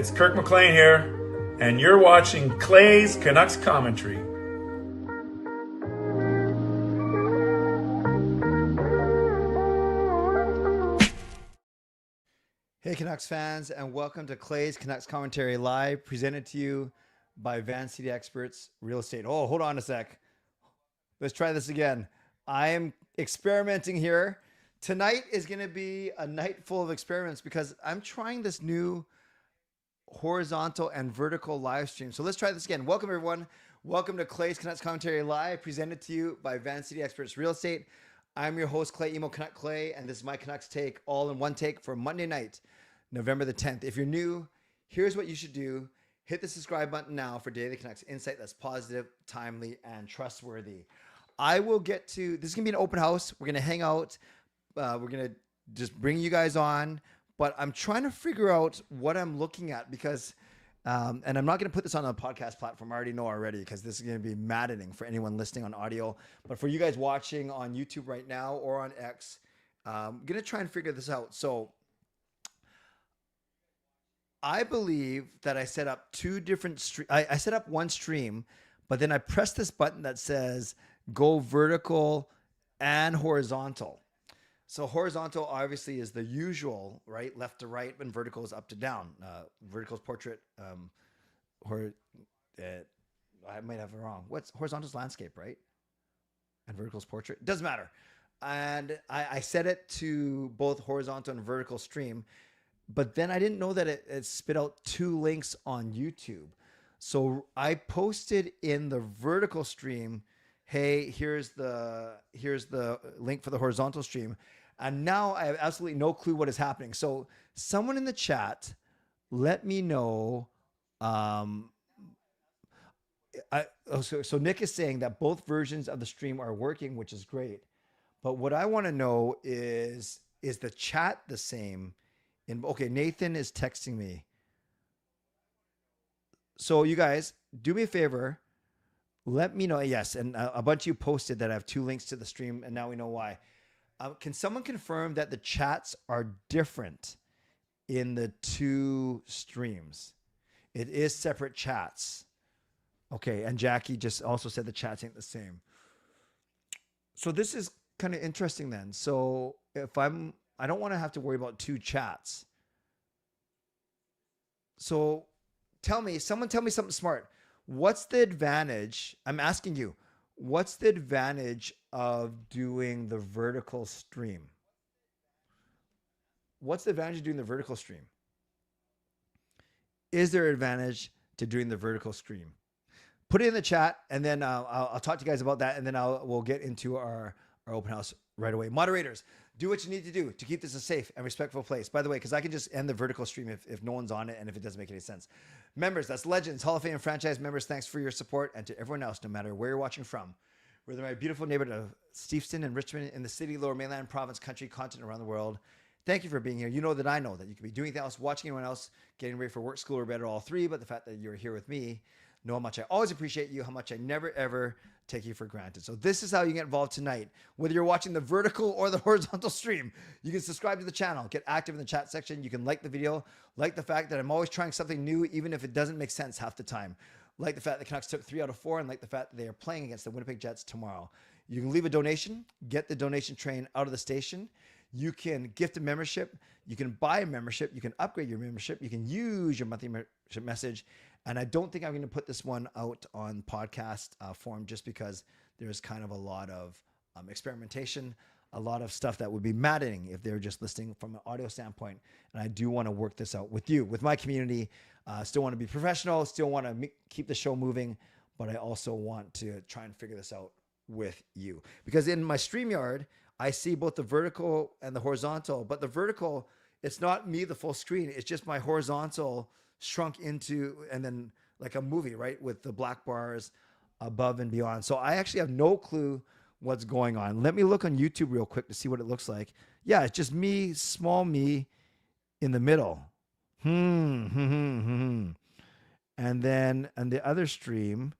it's Kirk McLean here, and you're watching Clay's Canucks Commentary. Hey Canucks fans, and welcome to Clay's Canucks Commentary Live, presented to you by Van City Experts Real Estate. Oh, hold on a sec. Let's try this again. I am experimenting here. Tonight is going to be a night full of experiments because I'm trying this new horizontal and vertical live stream. So let's try this again. Welcome everyone. Welcome to Clay's Canucks Commentary Live, presented to you by Van City Experts Real Estate. I'm your host, Clay Emo Canuck Clay, and this is my Canucks take, all in one take for Monday night, November the 10th. If you're new, here's what you should do. Hit the subscribe button now for Daily Canucks insight that's positive, timely, and trustworthy. I will get to, this is going to be an open house. We're going to hang out. We're going to just bring you guys on, but I'm trying to figure out what I'm looking at because, and I'm not going to put this on a podcast platform. I already know already because this is going to be maddening for anyone listening on audio. But for you guys watching on YouTube right now or on X, I'm going to try and figure this out. So I believe that I set up two different I set up one stream, but then I pressed this button that says go vertical and horizontal. So horizontal obviously is the usual, right? Left to right, and vertical is up to down. Vertical is portrait. I might have it wrong. What's horizontal is landscape, right? And vertical is portrait. Doesn't matter. And I set it to both horizontal and vertical stream, but then I didn't know that it spit out two links on YouTube. So I posted in the vertical stream, hey, here's the link for the horizontal stream. And now I have absolutely no clue what is happening. So someone in the chat, let me know. So Nick is saying that both versions of the stream are working, which is great. But what I want to know is the chat the same? Okay, Nathan is texting me. So you guys, do me a favor. Let me know. Yes, and a bunch of you posted that I have two links to the stream, and now we know why. Can someone confirm that the chats are different in the two streams? It is separate chats. Okay, and Jackie just also said the chats ain't the same. So this is kind of interesting then. So if I don't want to have to worry about two chats. So someone tell me something smart. What's the advantage? I'm asking you, what's the advantage of doing the vertical stream? What's the advantage of doing the vertical stream? Is there an advantage to doing the vertical stream? Put it in the chat, and then I'll talk to you guys about that, and then we'll get into our open house right away. Moderators, do what you need to do to keep this a safe and respectful place. By the way, because I can just end the vertical stream if no one's on it and if it doesn't make any sense. Members, that's Legends, Hall of Fame franchise members, thanks for your support. And to everyone else, no matter where you're watching from, whether my beautiful neighborhood of Steveston and Richmond in the city, lower mainland, province, country, continent, around the world, thank you for being here. You know that I know that you could be doing anything else, watching anyone else, getting ready for work, school, or bed, or all three. But the fact that you're here with me, know how much I always appreciate you, how much I never, ever take you for granted. So this is how you get involved tonight. Whether you're watching the vertical or the horizontal stream, you can subscribe to the channel, get active in the chat section. You can like the video, like the fact that I'm always trying something new, even if it doesn't make sense half the time. Like the fact the Canucks took 3 out of 4, and like the fact that they are playing against the Winnipeg Jets tomorrow. You can leave a donation, get the donation train out of the station. You can gift a membership. You can buy a membership. You can upgrade your membership. You can use your monthly membership message. And I don't think I'm going to put this one out on podcast form just because there's kind of a lot of experimentation, a lot of stuff that would be maddening if they're just listening from an audio standpoint. And I do want to work this out with you, with my community. Still want to be professional, still want to keep the show moving, but I also want to try and figure this out with you. Because in my StreamYard, I see both the vertical and the horizontal, but the vertical, it's not me, the full screen. It's just my horizontal shrunk into, and then like a movie, right? With the black bars above and beyond. So I actually have no clue what's going on. Let me look on YouTube real quick to see what it looks like. Yeah, it's just me, small me in the middle. And then on the other stream,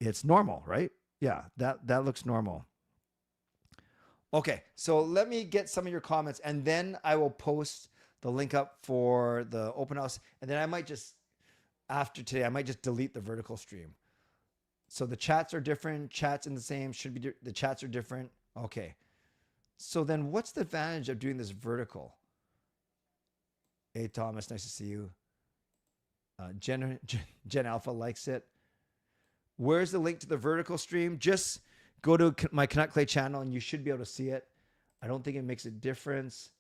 it's normal, right? Yeah, that looks normal. Okay, so let me get some of your comments, and then I will post the link up for the open house. And then I might just, after today, I might just delete the vertical stream. So the chats are different. Chats in the same should be, the chats are different. Okay. So then what's the advantage of doing this vertical? Hey, Thomas, nice to see you. Jen Alpha likes it. Where's the link to the vertical stream? Just go to my Canuck Clay channel and you should be able to see it. I don't think it makes a difference.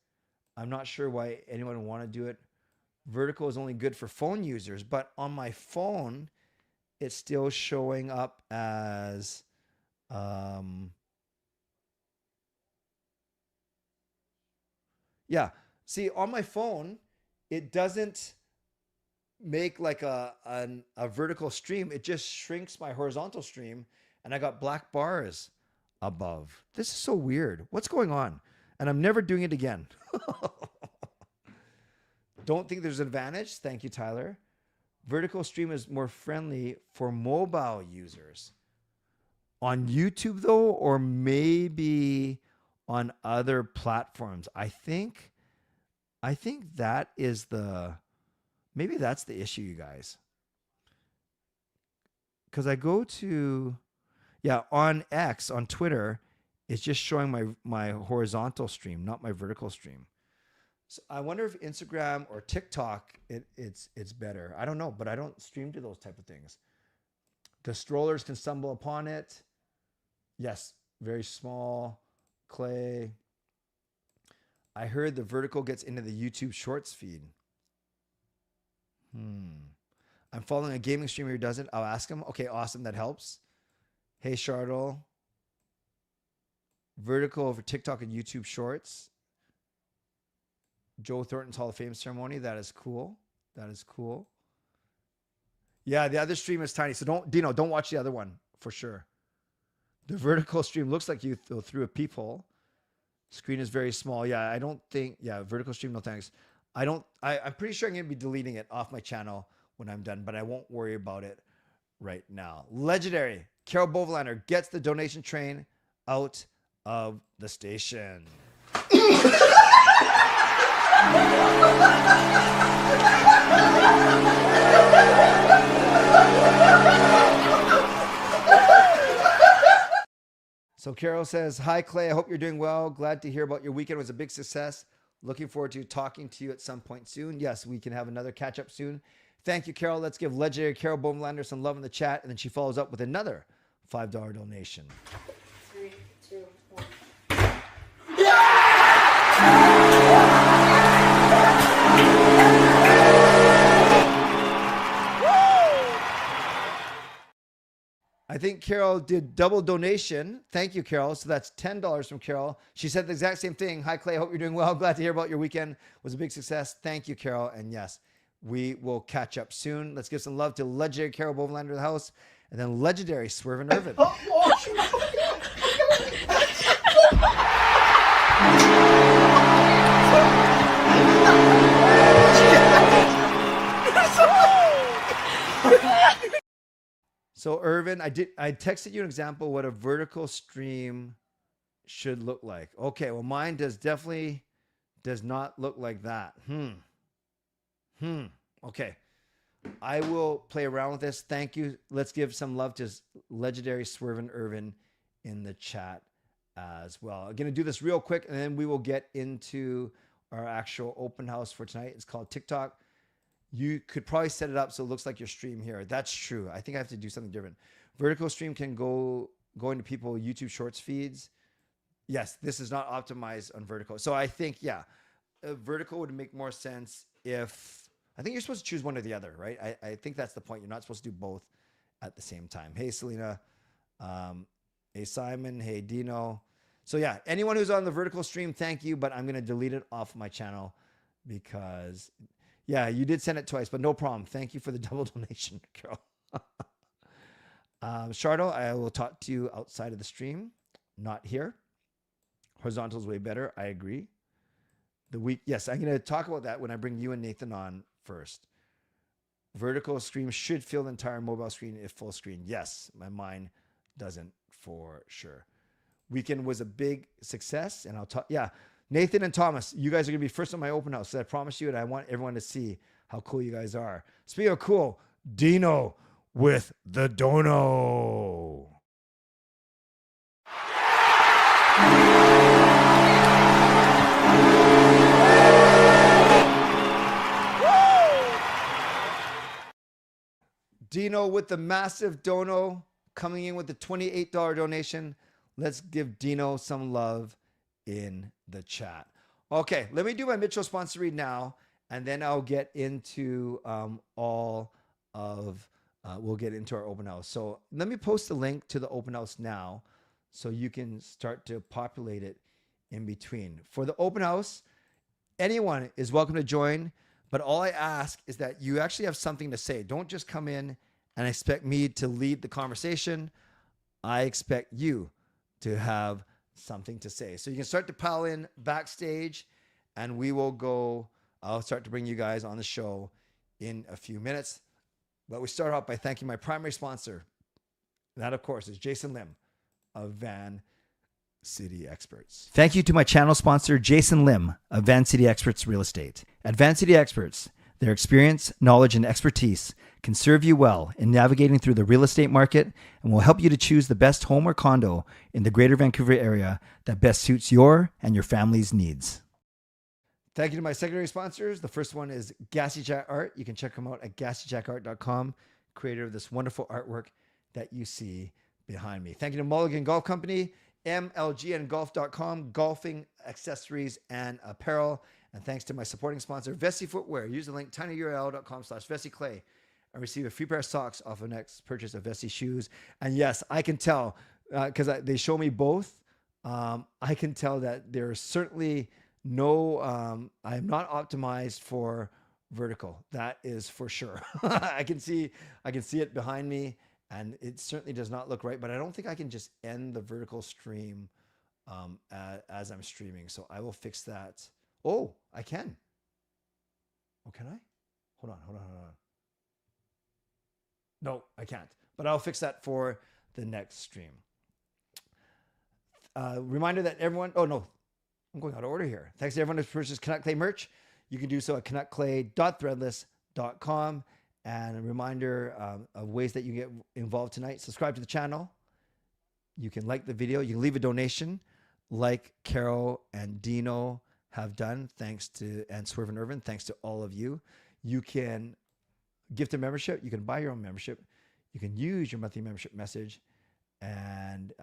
I'm not sure why anyone would want to do it. Vertical is only good for phone users, but on my phone, it's still showing up as yeah. See, on my phone, it doesn't make like a vertical stream. It just shrinks my horizontal stream, and I got black bars above. This is so weird. What's going on? And I'm never doing it again. Don't think there's an advantage. Thank you, Tyler. Vertical stream is more friendly for mobile users. On YouTube, though, or maybe on other platforms. I think that is maybe that's the issue, you guys. Because I go to, on X, on Twitter, it's just showing my horizontal stream, not my vertical stream. So I wonder if Instagram or TikTok, it's better. I don't know, but I don't stream to those type of things. The strollers can stumble upon it. Yes, very small. Clay. I heard the vertical gets into the YouTube Shorts feed. I'm following a gaming streamer who does it. I'll ask him. Okay, awesome. That helps. Hey, Shardle. Vertical over TikTok and YouTube Shorts. Joe Thornton's Hall of Fame ceremony. That is cool. That is cool. Yeah, the other stream is tiny. So don't watch the other one for sure. The vertical stream looks like you go through a peephole. Screen is very small. Yeah, I don't think, vertical stream, no thanks. I'm pretty sure I'm going to be deleting it off my channel when I'm done, but I won't worry about it right now. Legendary. Carol Bovenlander gets the donation train out of the station. So Carol says, hi, Clay. I hope you're doing well. Glad to hear about your weekend. It was a big success. Looking forward to talking to you at some point soon. Yes, we can have another catch up soon. Thank you, Carol. Let's give legendary Carol Bovenlander some love in the chat. And then she follows up with another $5 donation. 3, 2, 1. I think Carol did double donation. Thank you, Carol. So that's $10 from Carol. She said the exact same thing. Hi, Clay. Hope you're doing well. Glad to hear about your weekend. It was a big success. Thank you, Carol. And yes, we will catch up soon. Let's give some love to legendary Carol Bovenlander of the house, and then legendary Swervin Yrvin. So Irvin, I texted you an example what a vertical stream should look like. Okay, well mine definitely does not look like that. Okay. I will play around with this. Thank you. Let's give some love to legendary Swervin Yrvin in the chat as well. I'm going to do this real quick and then we will get into our actual open house for tonight. It's called TikTok. You could probably set it up so it looks like your stream here. That's true. I think I have to do something different. Vertical stream can go into people YouTube Shorts feeds. Yes, this is not optimized on vertical. So I think, vertical would make more sense if, I think you're supposed to choose one or the other, right? I think that's the point. You're not supposed to do both at the same time. Hey, Selena. Hey, Simon. Hey, Dino. So anyone who's on the vertical stream, thank you, but I'm going to delete it off my channel because... you did send it twice, but no problem. Thank you for the double donation, Carol. Shardo, I will talk to you outside of the stream, not here. Horizontal is way better. I agree. Yes, I'm going to talk about that when I bring you and Nathan on first. Vertical stream should fill the entire mobile screen if full screen. Yes, mine doesn't for sure. Weekend was a big success, and I'll talk. Nathan and Thomas, you guys are going to be first on my open house. So I promise you, and I want everyone to see how cool you guys are. Speaking of cool, Dino with the dono. Dino with the massive dono coming in with the $28 donation. Let's give Dino some love in the chat. Okay, let me do my Mitchell sponsor read now, and then I'll get into we'll get into our open house. So let me post the link to the open house now so you can start to populate it in between. For the open house, anyone is welcome to join, but all I ask is that you actually have something to say. Don't just come in and expect me to lead the conversation. I expect you to have something to say. So you can start to pile in backstage, and I'll start to bring you guys on the show in a few minutes. But we start off by thanking my primary sponsor. That, of course, is Jason Lim of Van City Experts. Thank you to my channel sponsor, Jason Lim of Van City Experts Real Estate. At Van City Experts, their experience, knowledge, and expertise can serve you well in navigating through the real estate market and will help you to choose the best home or condo in the greater Vancouver area that best suits your and your family's needs. Thank you to my secondary sponsors. The first one is Gassy Jack Art. You can check them out at gassyjackart.com, creator of this wonderful artwork that you see behind me. Thank you to Mulligan Golf Company, mlgngolf.com, golfing accessories and apparel. And thanks to my supporting sponsor, Vessi Footwear. Use the link tinyurl.com/VessiClay and receive a free pair of socks off of next purchase of Vessi shoes. And yes, I can tell because they show me both. I can tell that there's certainly no, I'm not optimized for vertical. That is for sure. I can see it behind me, and it certainly does not look right, but I don't think I can just end the vertical stream as I'm streaming. So I will fix that. Oh, I can. Oh, can I? Hold on. No, I can't, but I'll fix that for the next stream. Reminder that everyone, oh no, I'm going out of order here. Thanks to everyone who's purchased Canuck Clay merch. You can do so at canuckclay.threadless.com. And a reminder of ways that you get involved tonight. Subscribe to the channel. You can like the video. You can leave a donation like Carol and Dino have done. And Swervin Yrvin, thanks to all of you. You can gift a membership. You can buy your own membership. You can use your monthly membership message. And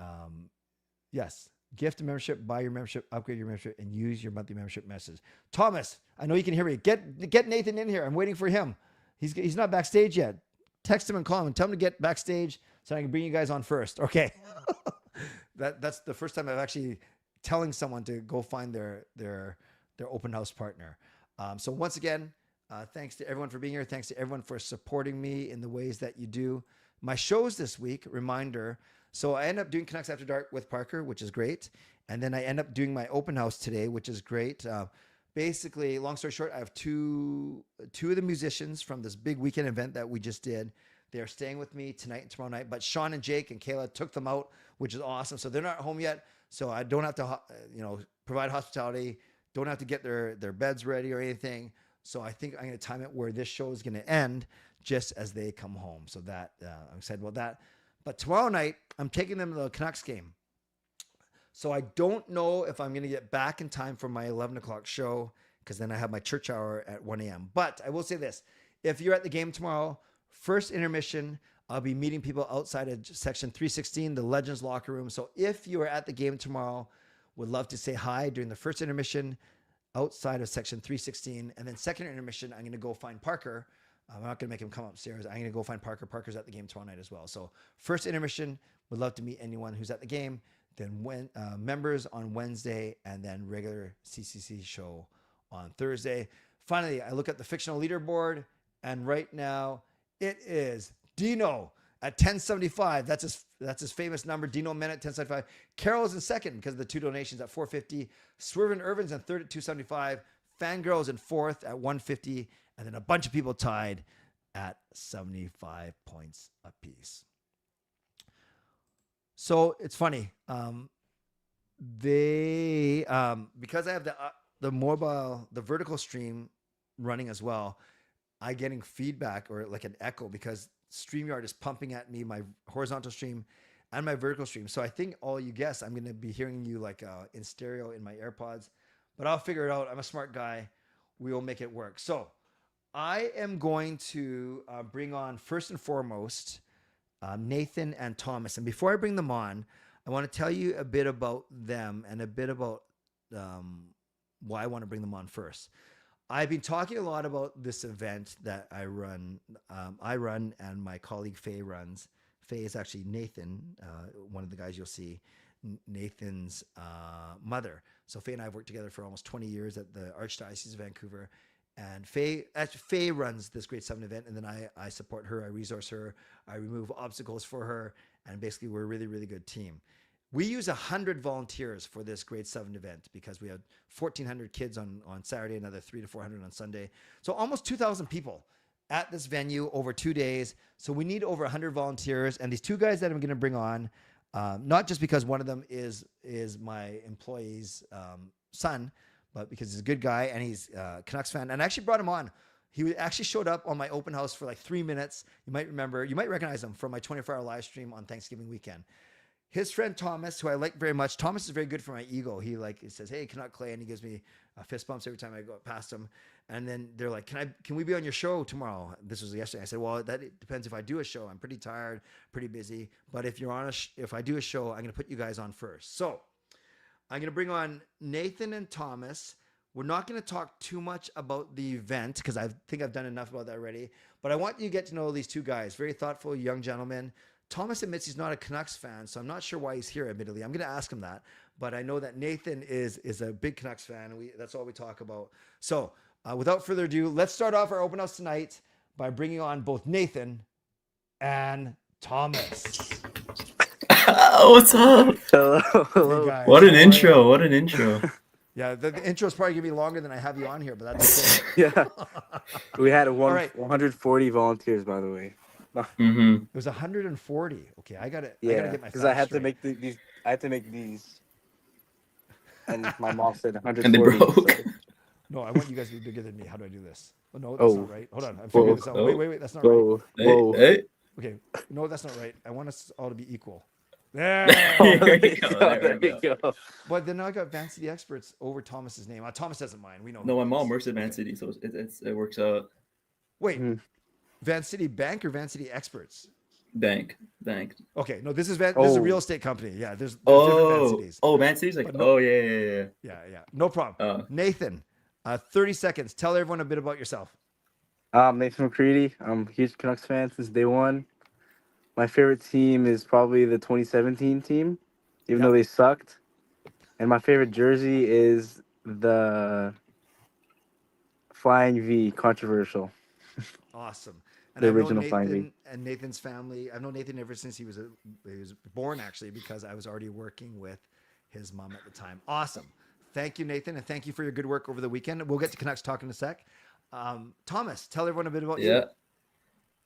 yes, gift a membership, buy your membership, upgrade your membership, and use your monthly membership message. Thomas, I know you can hear me. Get Nathan in here. I'm waiting for him. He's not backstage yet. Text him and call him and tell him to get backstage so I can bring you guys on first. Okay. That's the first time I've actually telling someone to go find their open house partner. So once again, thanks to everyone for being here. Thanks to everyone for supporting me in the ways that you do. My shows this week, reminder. So I end up doing Canucks After Dark with Parker, which is great. And then I end up doing my open house today, which is great. Basically, long story short, I have two of the musicians from this big weekend event that we just did. They're staying with me tonight and tomorrow night. But Sean and Jake and Kayla took them out, which is awesome. So they're not home yet. So I don't have to, provide hospitality. Don't have to get their beds ready or anything. So I think I'm going to time it where this show is going to end just as they come home. So that I'm excited about that. But tomorrow night, I'm taking them to the Canucks game. So I don't know if I'm going to get back in time for my 11 o'clock show because then I have my church hour at 1 a.m. But I will say this. If you're at the game tomorrow, first intermission, I'll be meeting people outside of section 316, the Legends locker room. So if you are at the game tomorrow, would love to say hi during the first intermission outside of section 316. And then second intermission, I'm going to go find Parker. I'm not going to make him come upstairs. I'm going to go find Parker. Parker's at the game tomorrow night as well. So first intermission, would love to meet anyone who's at the game. Then members on Wednesday, and then regular CCC show on Thursday. Finally, I look at the fictional leaderboard, and right now it is Dino at 1075. That's his famous number. Dino Men at 1075. Carol's in second because of the two donations at 450. Swervin Yrvin's in third at 275. Fangirl's in fourth at 150, and then a bunch of people tied at 75 points apiece. So it's funny. they because I have the mobile, the vertical stream running as well, I getting feedback or like an echo because StreamYard is pumping at me my horizontal stream and my vertical stream. So I think all you guess I'm going to be hearing you like in stereo in my AirPods, but I'll figure it out. I'm a smart guy. We will make it work. So I am going to bring on first and foremost Nathan and Thomas. And before I bring them on, I want to tell you a bit about them and a bit about why I want to bring them on first. I've been talking a lot about this event that I run and my colleague Faye runs. Faye is actually Nathan, one of the guys you'll see, Nathan's mother. So Faye and I have worked together for almost 20 years at the Archdiocese of Vancouver. And Faye runs this Grade 7 event, and then I support her, I resource her, I remove obstacles for her, and basically we're a really, really good team. We use 100 volunteers for this Grade 7 event because we had 1,400 kids on Saturday, another 300 to 400 on Sunday. So almost 2,000 people at this venue over 2 days. So we need over 100 volunteers. And these two guys that I'm going to bring on, not just because one of them is my employee's son, but because he's a good guy and he's a Canucks fan. And I actually brought him on. He actually showed up on my open house for like 3 minutes. You might recognize him from my 24-hour live stream on Thanksgiving weekend. His friend Thomas, who I like very much. Thomas is very good for my ego. He says, "Hey, Canuck Clay," and he gives me fist bumps every time I go past him. And then they're like, "Can we be on your show tomorrow?" This was yesterday. I said, "Well, that depends if I do a show. I'm pretty tired, pretty busy. But if you're on if I do a show, I'm going to put you guys on first." So I'm going to bring on Nathan and Thomas. We're not going to talk too much about the event because I think I've done enough about that already. But I want you to get to know these two guys. Very thoughtful young gentlemen. Thomas admits he's not a Canucks fan, so I'm not sure why he's here, admittedly. I'm going to ask him that. But I know that Nathan is a big Canucks fan, and that's all we talk about. So without further ado, let's start off our open house tonight by bringing on both Nathan and Thomas. What's up? Hello. Hey guys, What an how are intro. you? What an intro. Yeah, the intro is probably going to be longer than I have you on here, but that's okay. Yeah. We had All right. 140 volunteers, by the way. Mm-hmm. It was 140. Okay, I gotta Yeah, get my because I facts had to straight. make these. I had to make these, and my mom said 140. And they broke. so- No, I want you guys to be bigger than me. How do I do this? Oh, no, that's not right. Hold on, I'm figuring this out. Oh. Wait, that's not right. Whoa, Hey, whoa. hey. Okay, no, that's not right. I want us all to be equal. There. There you go, there There we you go. But then I got Van City Experts over Thomas's name. Thomas doesn't mind. We know. No, who my he mom is. works at Man City, so it works out. Wait, Mhm. Van City Bank or Van City Experts? Bank. Okay, no, this is this is a Oh. real estate company. Yeah, there's different Van Oh, Cities. Man City's like, But no- yeah. Yeah, no problem. Nathan, 30 seconds. Tell everyone a bit about yourself. Nathan McCready. I'm a huge Canucks fan since day one. My favorite team is probably the 2017 team, even though they sucked. And my favorite jersey is the Flying V, controversial. Awesome. And The I've known original Flying V. Nathan and Nathan's family. I've known Nathan ever since he was born, actually, because I was already working with his mom at the time. Awesome. Thank you, Nathan, and thank you for your good work over the weekend. We'll get to Canucks talk in a sec. Thomas, tell everyone a bit about you. Yeah.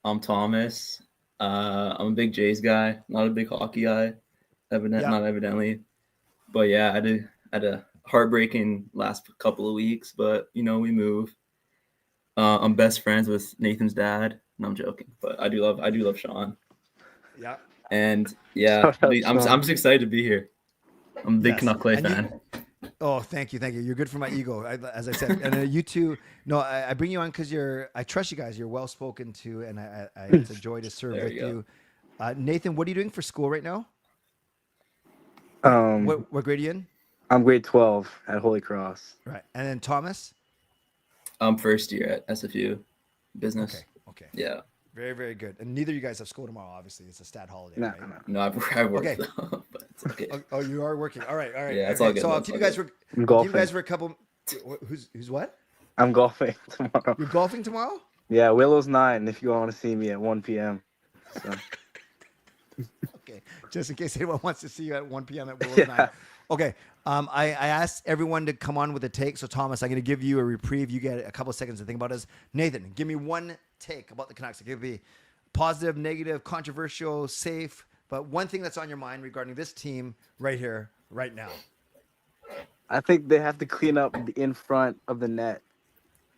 I'm Thomas. I'm a big Jays guy, not a big hockey guy, not evidently. But yeah, I had a heartbreaking last couple of weeks, but we move. I'm best friends with Nathan's dad. No, I'm joking, but I do love Sean. Yeah. And yeah, I'm just excited to be here. I'm a big Yes. Canuck Clay And you- fan. Oh, thank you. You're good for my ego, as I said. And you two, no, I bring you on because I trust you guys. You're well spoken to, and it's a joy to serve There with you you. Nathan, what are you doing for school right now? Um, What grade are you in? I'm grade 12 at Holy Cross. Right. And then Thomas? I'm first year at SFU business. Okay. Yeah. Very, very good. And neither of you guys have school tomorrow, obviously. It's a stat holiday, No, right? no. No, I work Okay. though, but it's okay. Oh, you are working. All right. Yeah, it's all good. So I'll It's keep all you guys good. I'm for golfing. a couple. Who's what? I'm golfing tomorrow. You're golfing tomorrow? Yeah, Willow's 9 if you want to see me at 1 p.m. So. Okay. Just in case anyone wants to see you at 1 p.m. at Willow's Yeah. 9. Okay. I asked everyone to come on with a take. So Thomas, I'm going to give you a reprieve. You get a couple seconds to think about this. Nathan, give me one take about the Canucks. It could be positive, negative, controversial, safe, but one thing that's on your mind regarding this team right here, right now. I think they have to clean up the in front of the net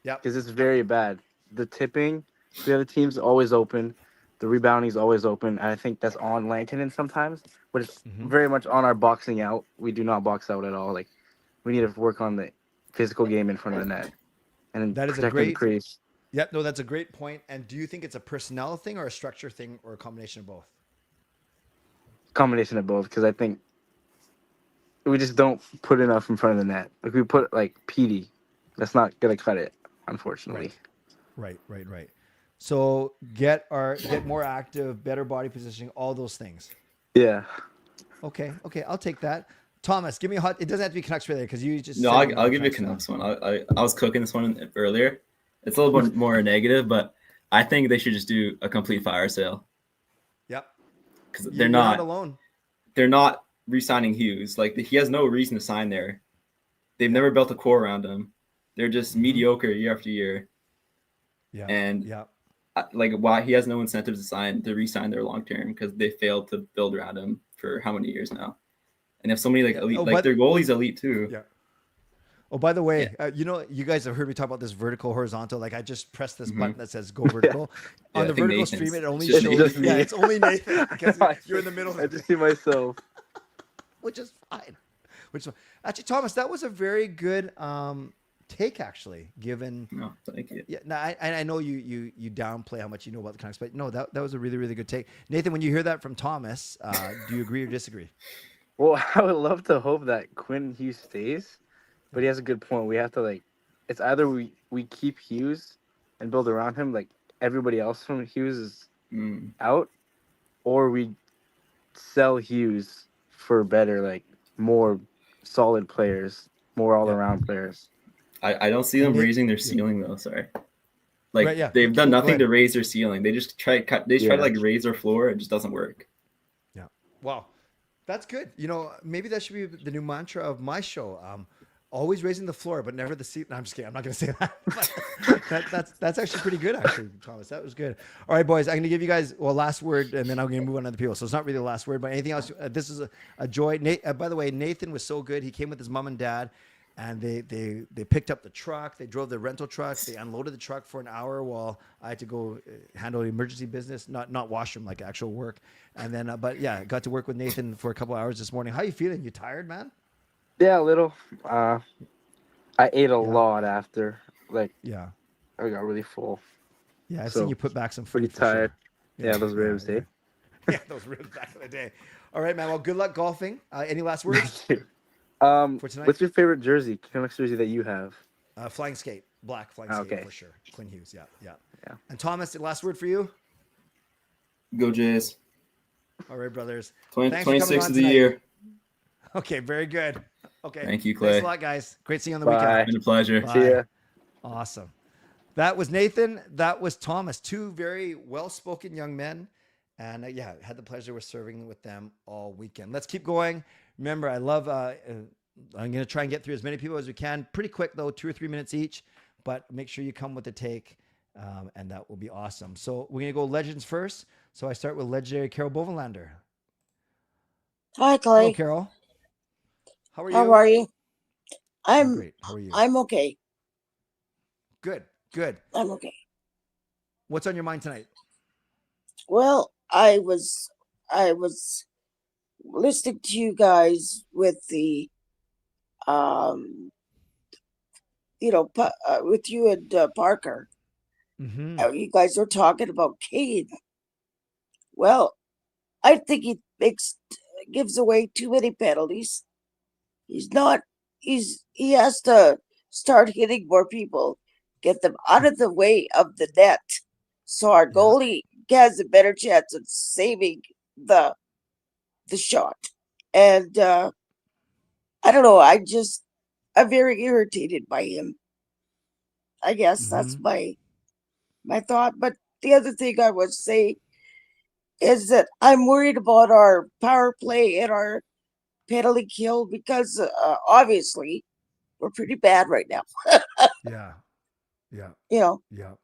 Yeah. because it's very bad. The tipping, the other team's always open. The rebounding is always open. And I think that's on Lankinen sometimes, but it's very much on our boxing out. We do not box out at all. Like we need to work on the physical game in front of the net and That is a protecting the great. crease. Yep. No, that's a great point. And do you think it's a personnel thing or a structure thing or a combination of both? Combination of both, because I think we just don't put enough in front of the net. Like we put like PD, that's not gonna cut it, unfortunately. Right. So get more active, better body positioning, all those things. Yeah. Okay, I'll take that. Thomas, give me a hot. It doesn't have to be Canucks related because you just. No, said I'll give you a Canucks Canucks one. I was cooking this one earlier. It's a little bit more negative, but I think they should just do a complete fire sale Yep. because You're they're not alone. They're not re-signing Hughes. Like he has no reason to sign there. They've never built a core around him. They're just mediocre year after year. Yeah. And yeah. Like why he has no incentive to re-sign there long term because they failed to build around him for how many years now. And if so many like elite, their goalie's elite too. Yeah. Oh, by the way, you guys have heard me talk about this vertical horizontal. Like I just pressed this button that says go vertical. On the vertical stream, it only shows. Yeah, it's only Nathan because you're in the middle. I just see myself. Which is fine. Actually, Thomas, that was a very good take. Actually, given. No, thank you. Yeah, no, I know you downplay how much you know about the Canucks, but no, that was a really, really good take. Nathan, when you hear that from Thomas, do you agree or disagree? Well, I would love to hope that Quinn Hughes stays, but he has a good point. We have to it's either we keep Hughes and build around him, like everybody else from Hughes is out, or we sell Hughes for better, more solid players, more all around players. I don't see them raising their ceiling though. Sorry, they've done Go nothing ahead. to raise their ceiling. They just try to raise their floor. It just doesn't work. Yeah. Wow. That's good. Maybe that should be the new mantra of my show. Always raising the floor, but never the seat. No, I'm just kidding. I'm not going to say that. That's actually pretty good, actually, Thomas. That was good. All right, boys. I'm going to give you guys last word, and then I'm going to move on to the people. So it's not really the last word, but anything else? This is a joy. By the way, Nathan was so good. He came with his mom and dad, and they picked up the truck. They drove the rental truck. They unloaded the truck for an hour while I had to go handle emergency business, not washroom, like actual work. And then, but yeah, got to work with Nathan for a couple of hours this morning. How you feeling? You tired, man? Yeah, a little. I ate a lot after. Yeah. I got really full. Yeah, I've seen you put back some food. Pretty tired. Sure. Yeah, those ribs, eh? Yeah, those ribs back in the day. All right, man. Well, good luck golfing. Any last words? For tonight? What's your favorite jersey, Canucks jersey that you have? Flying skate, black flying skate for sure. Quinn Hughes, yeah. And Thomas, the last word for you? Go Jays. All right, brothers. 26 of the year. Okay, very good. Okay. Thank you, Clay. Thanks a lot, guys. Great seeing you on the Bye. weekend. It's been a pleasure. Bye. See ya. Awesome. That was Nathan. That was Thomas. Two very well-spoken young men. And had the pleasure of serving with them all weekend. Let's keep going. Remember, I love, I'm going to try and get through as many people as we can. Pretty quick, though, 2 or 3 minutes each. But make sure you come with a take, and that will be awesome. So we're going to go legends first. So I start with legendary Carol Bovenlander. Hi, Clay. Hello, Carol. How are you? How are you? I'm great. How are you? I'm okay. Good. I'm okay. What's on your mind tonight? Well, I was listening to you guys with the with you and Parker. Mm-hmm. You guys were talking about Cade. Well, I think he gives away too many penalties. He has to start hitting more people, get them out of the way of the net, so our goalie has a better chance of saving the shot. And I don't know. I'm very irritated by him. I guess that's my thought. But the other thing I would say is that I'm worried about our power play and our penalty kill because obviously we're pretty bad right now. Yeah. Yeah. Yeah.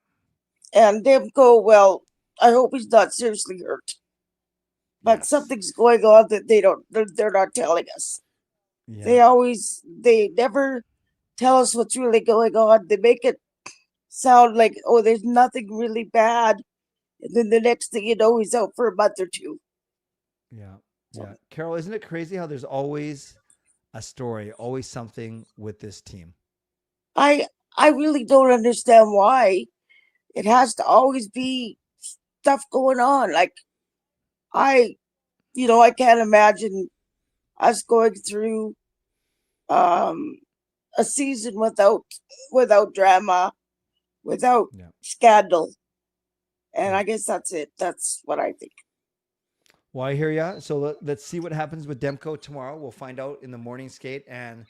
And Demko, well, I hope he's not seriously hurt. But something's going on that they're not telling us. Yeah. They never tell us what's really going on. They make it sound like, oh, there's nothing really bad. And then the next thing you know, he's out for a month or two. Yeah. So Yeah. Carol, isn't it crazy how there's always a story, always something with this team? I I really don't understand why it has to always be stuff going on. Like I I can't imagine us going through um a season without drama, without Yeah. scandal. And Yeah. I guess that's it. That's what I think. Well, I hear ya. So let's see what happens with Demko tomorrow. We'll find out in the morning skate. And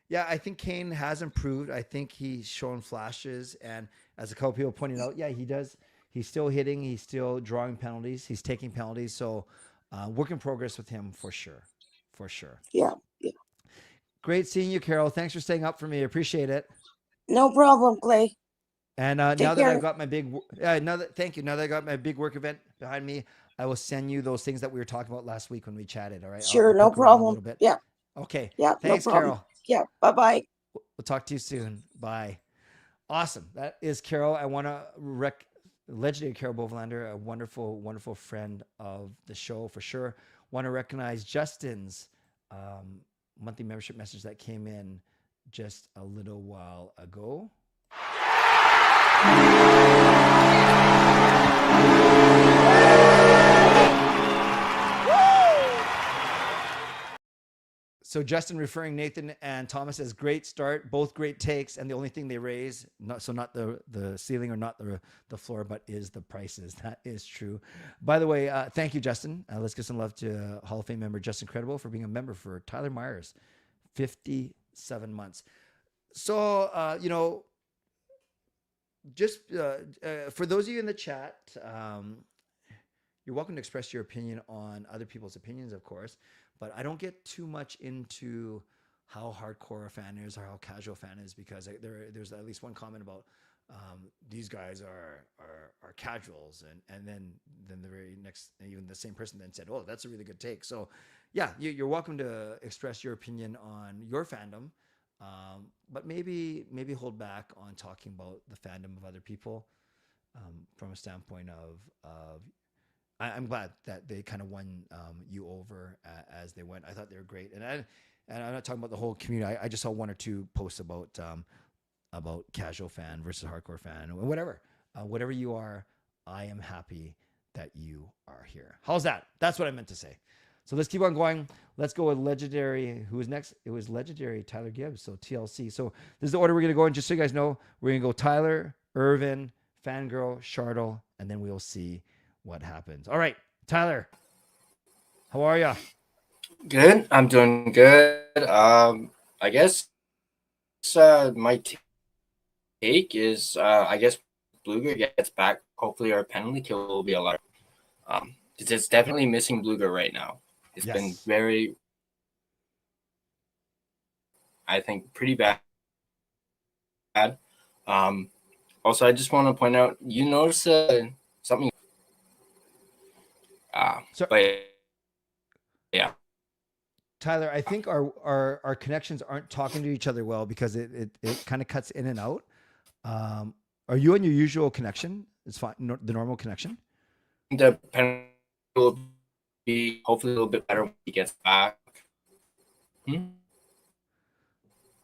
yeah, I think Kane has improved. I think he's shown flashes. And as a couple people pointed out, yeah, he does. He's still hitting. He's still drawing penalties. He's taking penalties. So work in progress with him for sure. For sure. Yeah. Yeah. Great seeing you, Carol. Thanks for staying up for me. I appreciate it. No problem, Clay. And now Take that I've care. got my big, thank you. Now that I got my big work event behind me, I will send you those things that we were talking about last week when we chatted. All right, Sure, I'll no poke around a problem. little bit. Yeah. Okay, Yeah, no thanks, problem. Carol. Yeah. Bye-bye. We'll talk to you soon. Bye. Awesome. That is Carol. I want to legendary Carol Bovenlander, a wonderful, wonderful friend of the show for sure. Want to recognize Justin's monthly membership message that came in just a little while ago. So Justin referring Nathan and Thomas as great start, both great takes, and the only thing they raise, not the ceiling or not the floor, but is the prices. That is true. By the way, thank you, Justin. Let's give some love to Hall of Fame member Justin Credible for being a member for Tyler Myers, 57 months. So just for those of you in the chat, you're welcome to express your opinion on other people's opinions, of course, but I don't get too much into how hardcore a fan is or how casual a fan is, because there's at least one comment about these guys are casuals, and then the very next, even the same person then said, oh, that's a really good take. So yeah, you're welcome to express your opinion on your fandom, but maybe hold back on talking about the fandom of other people from a standpoint of I'm glad that they kind of won you over as they went. I thought they were great, and I'm not talking about the whole community. I just saw one or two posts about casual fan versus hardcore fan, whatever. Whatever you are, I am happy that you are here. How's that? That's what I meant to say. So let's keep on going. Let's go with legendary. Who was next? It was legendary Tyler Gibbs. So TLC. So this is the order we're gonna go in. Just so you guys know, we're gonna go Tyler, Yrvin, Fangirl, Shardle, and then we'll see what happens. All right, Tyler, how are you? Good. I'm doing good. I guess my take is I guess Bluger gets back. Hopefully, our penalty kill will be a lot. It's definitely missing Bluger right now. It's been very, I think, pretty bad. Also, I just want to point out, you notice something. But yeah, Tyler, I think our connections aren't talking to each other well because it kind of cuts in and out. Are you on your usual connection? It's fine, the normal connection. The penalty will be hopefully a little bit better when he gets back.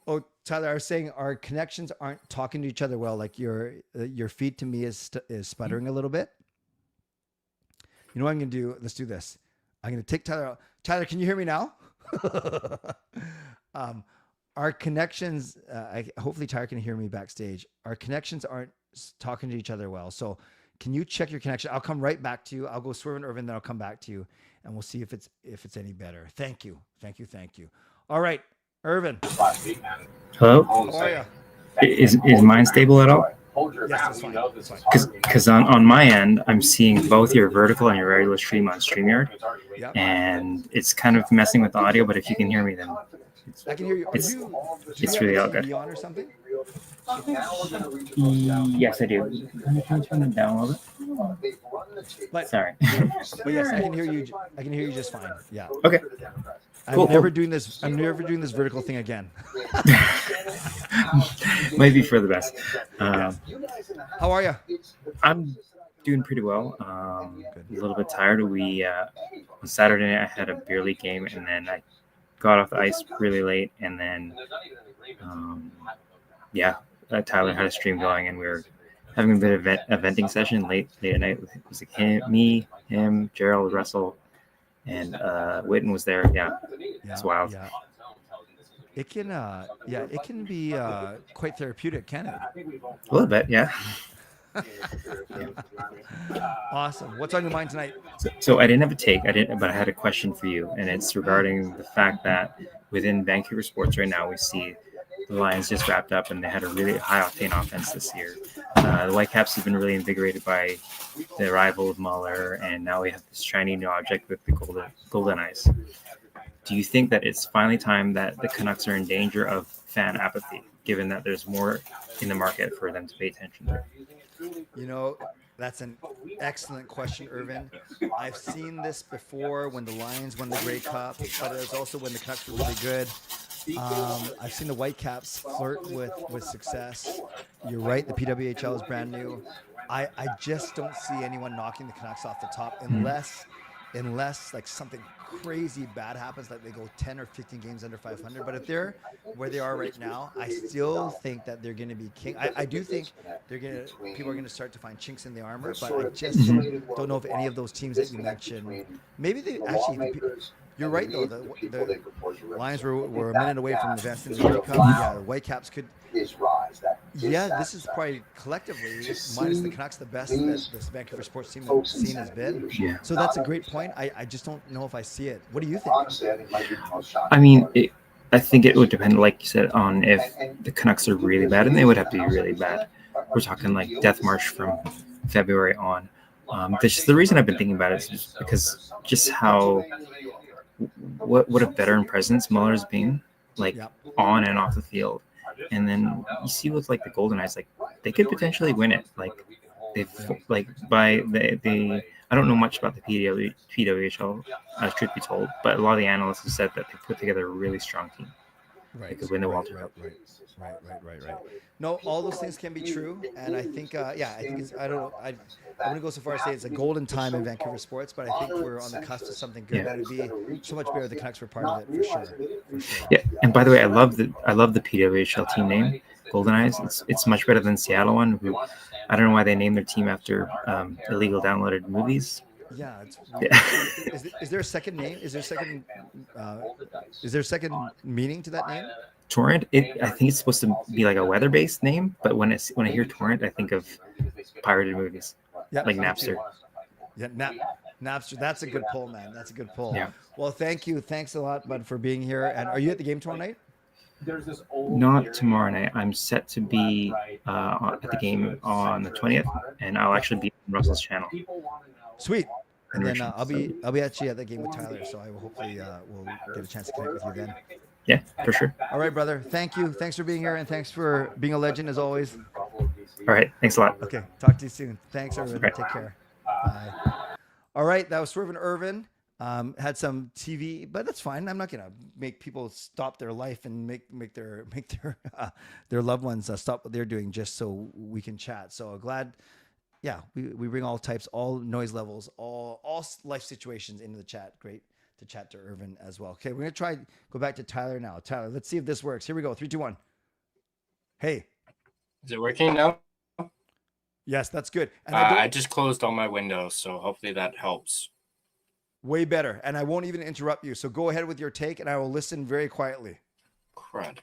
Oh, Tyler, I was saying our connections aren't talking to each other well. Like your feed to me is sputtering a little bit. You know what I'm going to do? Let's do this. I'm going to take Tyler out. Tyler, can you hear me now? Our connections, hopefully Tyler can hear me backstage. Our connections aren't talking to each other well. So can you check your connection? I'll come right back to you. I'll go Swervin Yrvin, then I'll come back to you, and we'll see if it's any better. Thank you. All right, Yrvin. Hello? How are you? Is mine stable at all? Yes, that's fine. Because on my end, I'm seeing both your vertical and your regular stream on StreamYard, and it's kind of messing with the audio. But if you can hear me, then I can hear you. It's really all good. On or something? Yes, I do. Can you turn it down a little bit? But Sorry. but yes, I can hear you. I can hear you just fine. Yeah. Okay. I'm never doing this. I'm never doing this vertical thing again. Might be for the best. How are you? I'm doing pretty well. A little bit tired. We on Saturday night I had a beer league game, and then I got off the ice really late, and then Tyler had a stream going, and we were having a bit of a venting session late at night. It was like him, Gerald, Russell, and Witten was there. Yeah, it's wild. Yeah. It can it can be quite therapeutic, can it? A little bit, yeah. Awesome. What's on your mind tonight? So I didn't have a take, but I had a question for you, and it's regarding the fact that within Vancouver sports right now, we see the Lions just wrapped up, and they had a really high octane offense this year. The Whitecaps have been really invigorated by the arrival of Muller, and now we have this shiny new object with the golden eyes. Do you think that it's finally time that the Canucks are in danger of fan apathy, given that there's more in the market for them to pay attention to? You know, that's an excellent question, Yrvin. I've seen this before when the Lions won the Grey Cup, but it was also when the Canucks were really good. I've seen the Whitecaps flirt with success. You're right, the PWHL is brand new. I just don't see anyone knocking the Canucks off the top unless like something crazy bad happens, like they go 10 or 15 games under 500. But if they're where they are right now, I still think that they're going to be king. I do think people are going to start to find chinks in the armor, but I just don't know if any of those teams that you mentioned, maybe they actually. You're right though. The Lions were a minute away from advancing the Grey Cup. Yeah, the Whitecaps could. Yeah, this is probably collectively, minus the Canucks, the best that this Vancouver sports team has seen has been. Yeah. So that's a great point. I just don't know if I see it. What do you think? I mean, I think it would depend, like you said, on if the Canucks are really bad, and they would have to be really bad. We're talking like death march from February on. The reason I've been thinking about it is just because just how what a veteran presence Muller's been, like on and off the field. And then you see with like the Golden Eyes, like they could potentially win it. Like they've like by the I don't know much about the PWHL, truth be told, but a lot of the analysts have said that they put together a really strong team. Right. They could win the Walter Cup. Right. No, all those things can be true, and I think I think it's I don't know I wouldn't go so far as to say it's a golden time in Vancouver sports, but I think we're on the cusp of something good. That would be so much better if the Canucks were part of it for sure. Yeah, and by the way, I love the PWHL team name, Golden Eyes. It's much better than Seattle one. Who I don't know why they named their team after illegal downloaded movies. Yeah, is there a second name? Is there a second meaning to that name? Torrent. I think it's supposed to be like a weather-based name, but when I hear Torrent, I think of pirated movies, like Napster. Yeah, Napster. That's a good pull, man. That's a good pull. Yeah. Well, thank you. Thanks a lot, bud, for being here. And are you at the game tomorrow night? Not tomorrow night. I'm set to be at the game on the 20th, and I'll actually be on Russell's channel. Sweet. And then I'll be actually at the game with Tyler, so I will hopefully will get a chance to connect with you then. Yeah, for sure. All right, brother. Thank you. Thanks for being here, and thanks for being a legend as always. All right. Thanks a lot. Okay. Talk to you soon. Thanks, Yrvin. Right. Take care. Bye. All right. That was Swervin Yrvin. Had some TV, but that's fine. I'm not gonna make people stop their life and make their loved ones stop what they're doing just so we can chat. So glad. Yeah, we bring all types, all noise levels, all life situations into the chat. Great to chat to Yrvin as well. Okay, we're gonna go back to Tyler now. Tyler, let's see if this works. Here we go. 3, 2, 1. Hey. Is it working now? Yes, that's good. And I just closed all my windows, so hopefully that helps. Way better. And I won't even interrupt you. So go ahead with your take, and I will listen very quietly. Crud.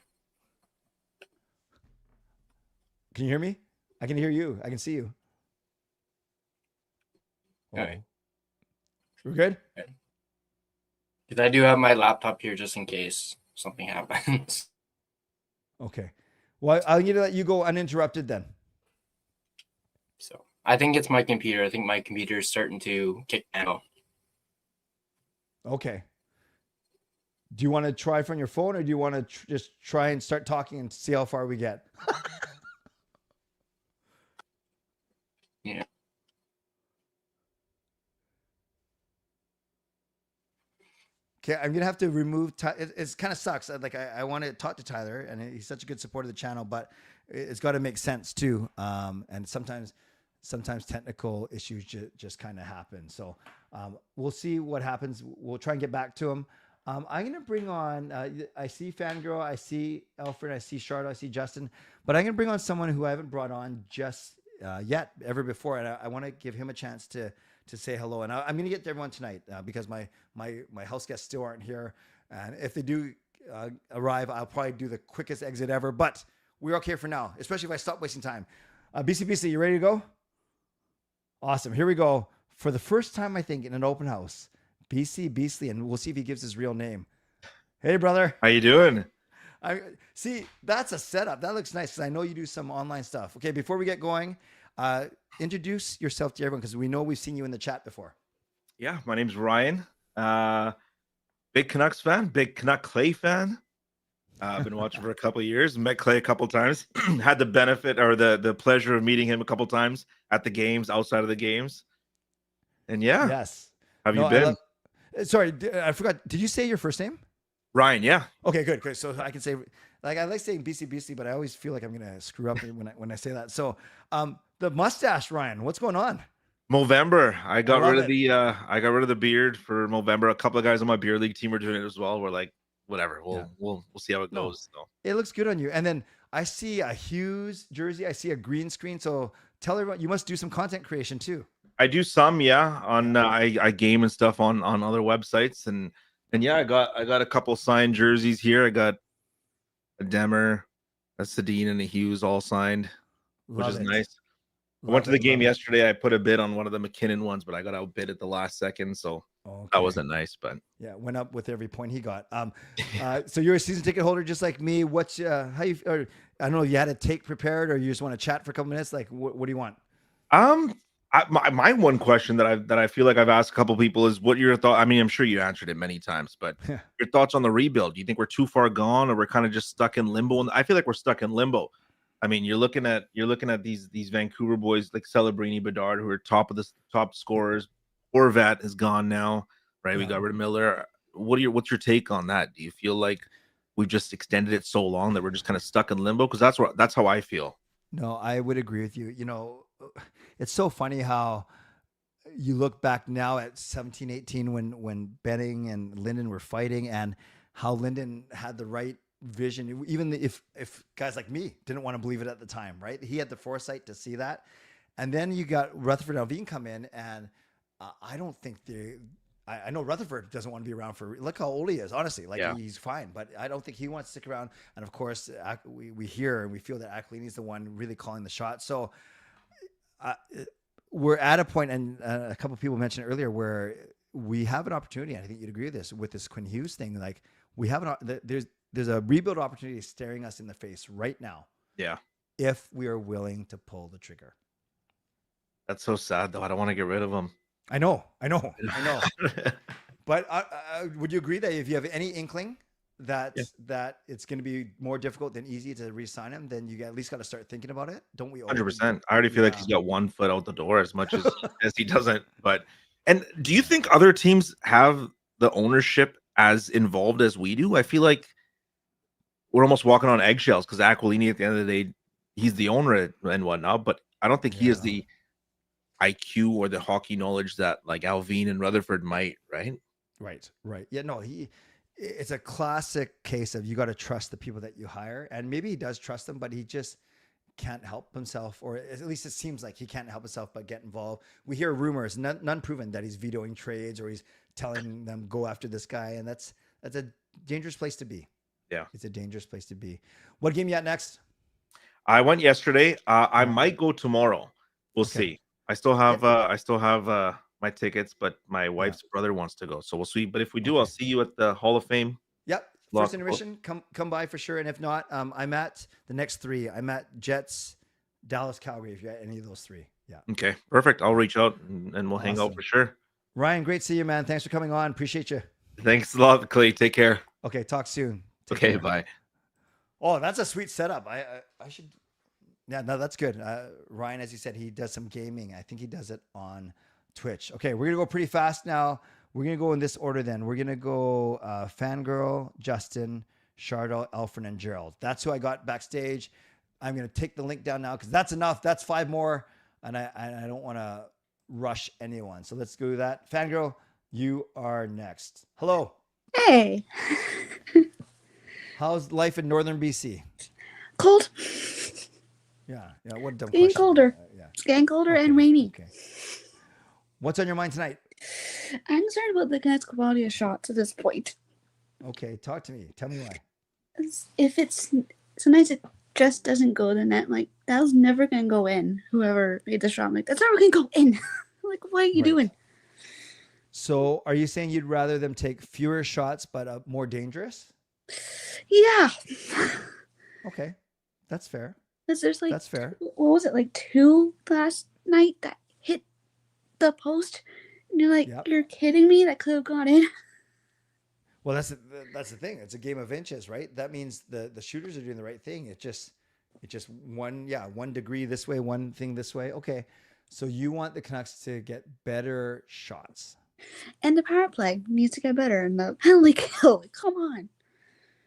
Can you hear me? I can hear you. I can see you. Okay. We're good? Because I do have my laptop here just in case something happens. Okay. Well, I'm going to let you go uninterrupted then. So I think it's my computer. I think my computer is starting to kick down. Okay. Do you want to try from your phone, or do you want to just try and start talking and see how far we get? Yeah. Okay, I'm gonna have to remove. It's kind of sucks. I want to talk to Tyler, and he's such a good supporter of the channel, but it's got to make sense too. And sometimes technical issues just kind of happen. So we'll see what happens. We'll try and get back to him. I'm gonna bring on. I see Fangirl, I see Alfred, I see Charlotte, I see Justin, but I'm gonna bring on someone who I haven't brought on just yet ever before, and I want to give him a chance to say hello. And I'm going to get to everyone tonight because my house guests still aren't here. And if they do arrive, I'll probably do the quickest exit ever. But we're okay for now, especially if I stop wasting time. BCBC, you ready to go? Awesome. Here we go. For the first time, I think, in an open house, BC Beasley, and we'll see if he gives his real name. Hey, brother. How you doing? See, that's a setup. That looks nice because I know you do some online stuff. Okay, before we get going, introduce yourself to everyone because we know we've seen you in the chat before. Yeah, my name's Ryan. Big Canucks fan, big Canuck Clay fan. I've been watching for a couple of years. Met Clay a couple of times. Had the benefit or the pleasure of meeting him a couple of times at the games, outside of the games. And yeah, yes. Have you been? Sorry, I forgot. Did you say your first name? Ryan, yeah. Okay, good. So I can say, like, I like saying BC, but I always feel like I'm gonna screw up when I say that. So, the mustache, Ryan, what's going on? Movember. I got rid of the beard for Movember. A couple of guys on my beer league team were doing it as well. We're like, whatever. We'll see how it goes. So. It looks good on you. And then I see a Hughes jersey. I see a green screen. So tell everyone you must do some content creation too. I do some, yeah. On I game and stuff on other websites and yeah, I got a couple signed jerseys here. I got a Demmer, a Sedin, and a Hughes all signed, which is nice. I went to the game yesterday. I put a bid on one of the McKinnon ones, but I got outbid at the last second, so that wasn't nice. But yeah, went up with every point he got. So you're a season ticket holder just like me. What's how you? Or, I don't know. You had a take prepared, or you just want to chat for a couple minutes? Like, what do you want? My one question that I feel like I've asked a couple people is what your thought. I mean, I'm sure you answered it many times, but your thoughts on the rebuild. Do you think we're too far gone, or we're kind of just stuck in limbo? And I feel like we're stuck in limbo. I mean, you're looking at these Vancouver boys like Celebrini, Bedard, who are top scorers. Horvat is gone now, right? We got rid of Miller. What's your take on that? Do you feel like we've just extended it so long that we're just kind of stuck in limbo? Because that's how I feel. No, I would agree with you. You know, it's so funny how you look back now at 17, 18 when Benning and Linden were fighting, and how Linden had the right vision, even if guys like me didn't want to believe it at the time, right? He had the foresight to see that. And then you got Rutherford Yrvin come in, and I don't think I know Rutherford doesn't want to be around for, look how old he is, honestly. Like, he's fine, but I don't think he wants to stick around. And of course, we hear and we feel that Aquilini's the one really calling the shot. So we're at a point, and a couple of people mentioned earlier, where we have an opportunity, and I think you'd agree with this Quinn Hughes thing. Like, we have there's a rebuild opportunity staring us in the face right now. Yeah. If we are willing to pull the trigger. That's so sad, though. I don't want to get rid of him. I know. But would you agree that if you have any inkling that it's going to be more difficult than easy to re-sign him, then you at least got to start thinking about it? Don't we? 100%. I already feel like he's got 1 foot out the door as much as he doesn't. And do you think other teams have the ownership as involved as we do? I feel like we're almost walking on eggshells because Aquilini, at the end of the day, he's the owner and whatnot, but I don't think he has the IQ or the hockey knowledge that like Yrvin and Rutherford might, right? Right. Yeah, no, it's a classic case of you got to trust the people that you hire, and maybe he does trust them, but he just can't help himself, or at least it seems like he can't help himself but get involved. We hear rumors, none proven, that he's vetoing trades or he's telling them go after this guy, and that's a dangerous place to be. Yeah, it's a dangerous place to be. What game you at next? I went yesterday. I might go tomorrow. We'll see. I still have my tickets, but my wife's brother wants to go, so we'll see. But if we do, I'll see you at the Hall of Fame. Yep, first intermission. Come by for sure. And if not, I'm at the next 3. I'm at Jets, Dallas, Calgary. If you're at any of those 3, yeah. Okay, perfect. I'll reach out and we'll hang out for sure. Ryan, great to see you, man. Thanks for coming on. Appreciate you. Thanks a lot, Clay. Take care. Okay, talk soon. Take care. Bye. Oh, that's a sweet setup. I should. Yeah, no, that's good. Ryan, as you said, he does some gaming. I think he does it on Twitch. Okay, we're gonna go pretty fast now. We're gonna go in this order. Then we're gonna go Fangirl, Justin, Shardo, Alfred, and Gerald. That's who I got backstage. I'm gonna take the link down now because that's enough. That's 5 more, and I don't want to rush anyone. So let's do that. Fangirl, you are next. Hello. Hey. How's life in northern BC? Cold. Yeah. What a dumb Getting question. colder. Yeah. It's getting colder and rainy. Okay. What's on your mind tonight? I'm concerned about the Canucks' quality of shots at this point. Okay, talk to me. Tell me why. If it's sometimes it just doesn't go to the net. Like that was never gonna go in. Whoever made the shot, I'm like that's never gonna go in. Like what are you doing? So, are you saying you'd rather them take fewer shots but more dangerous? Yeah. Okay, that's fair. Because there's like That's fair. What was it like 2 last night that hit the post? And you're like, you're kidding me? That could have gone in. Well, that's the thing. It's a game of inches, right? That means the shooters are doing the right thing. It's just one degree this way, one thing this way. Okay, so you want the Canucks to get better shots. And the power play needs to get better. And the penalty kill, like, come on.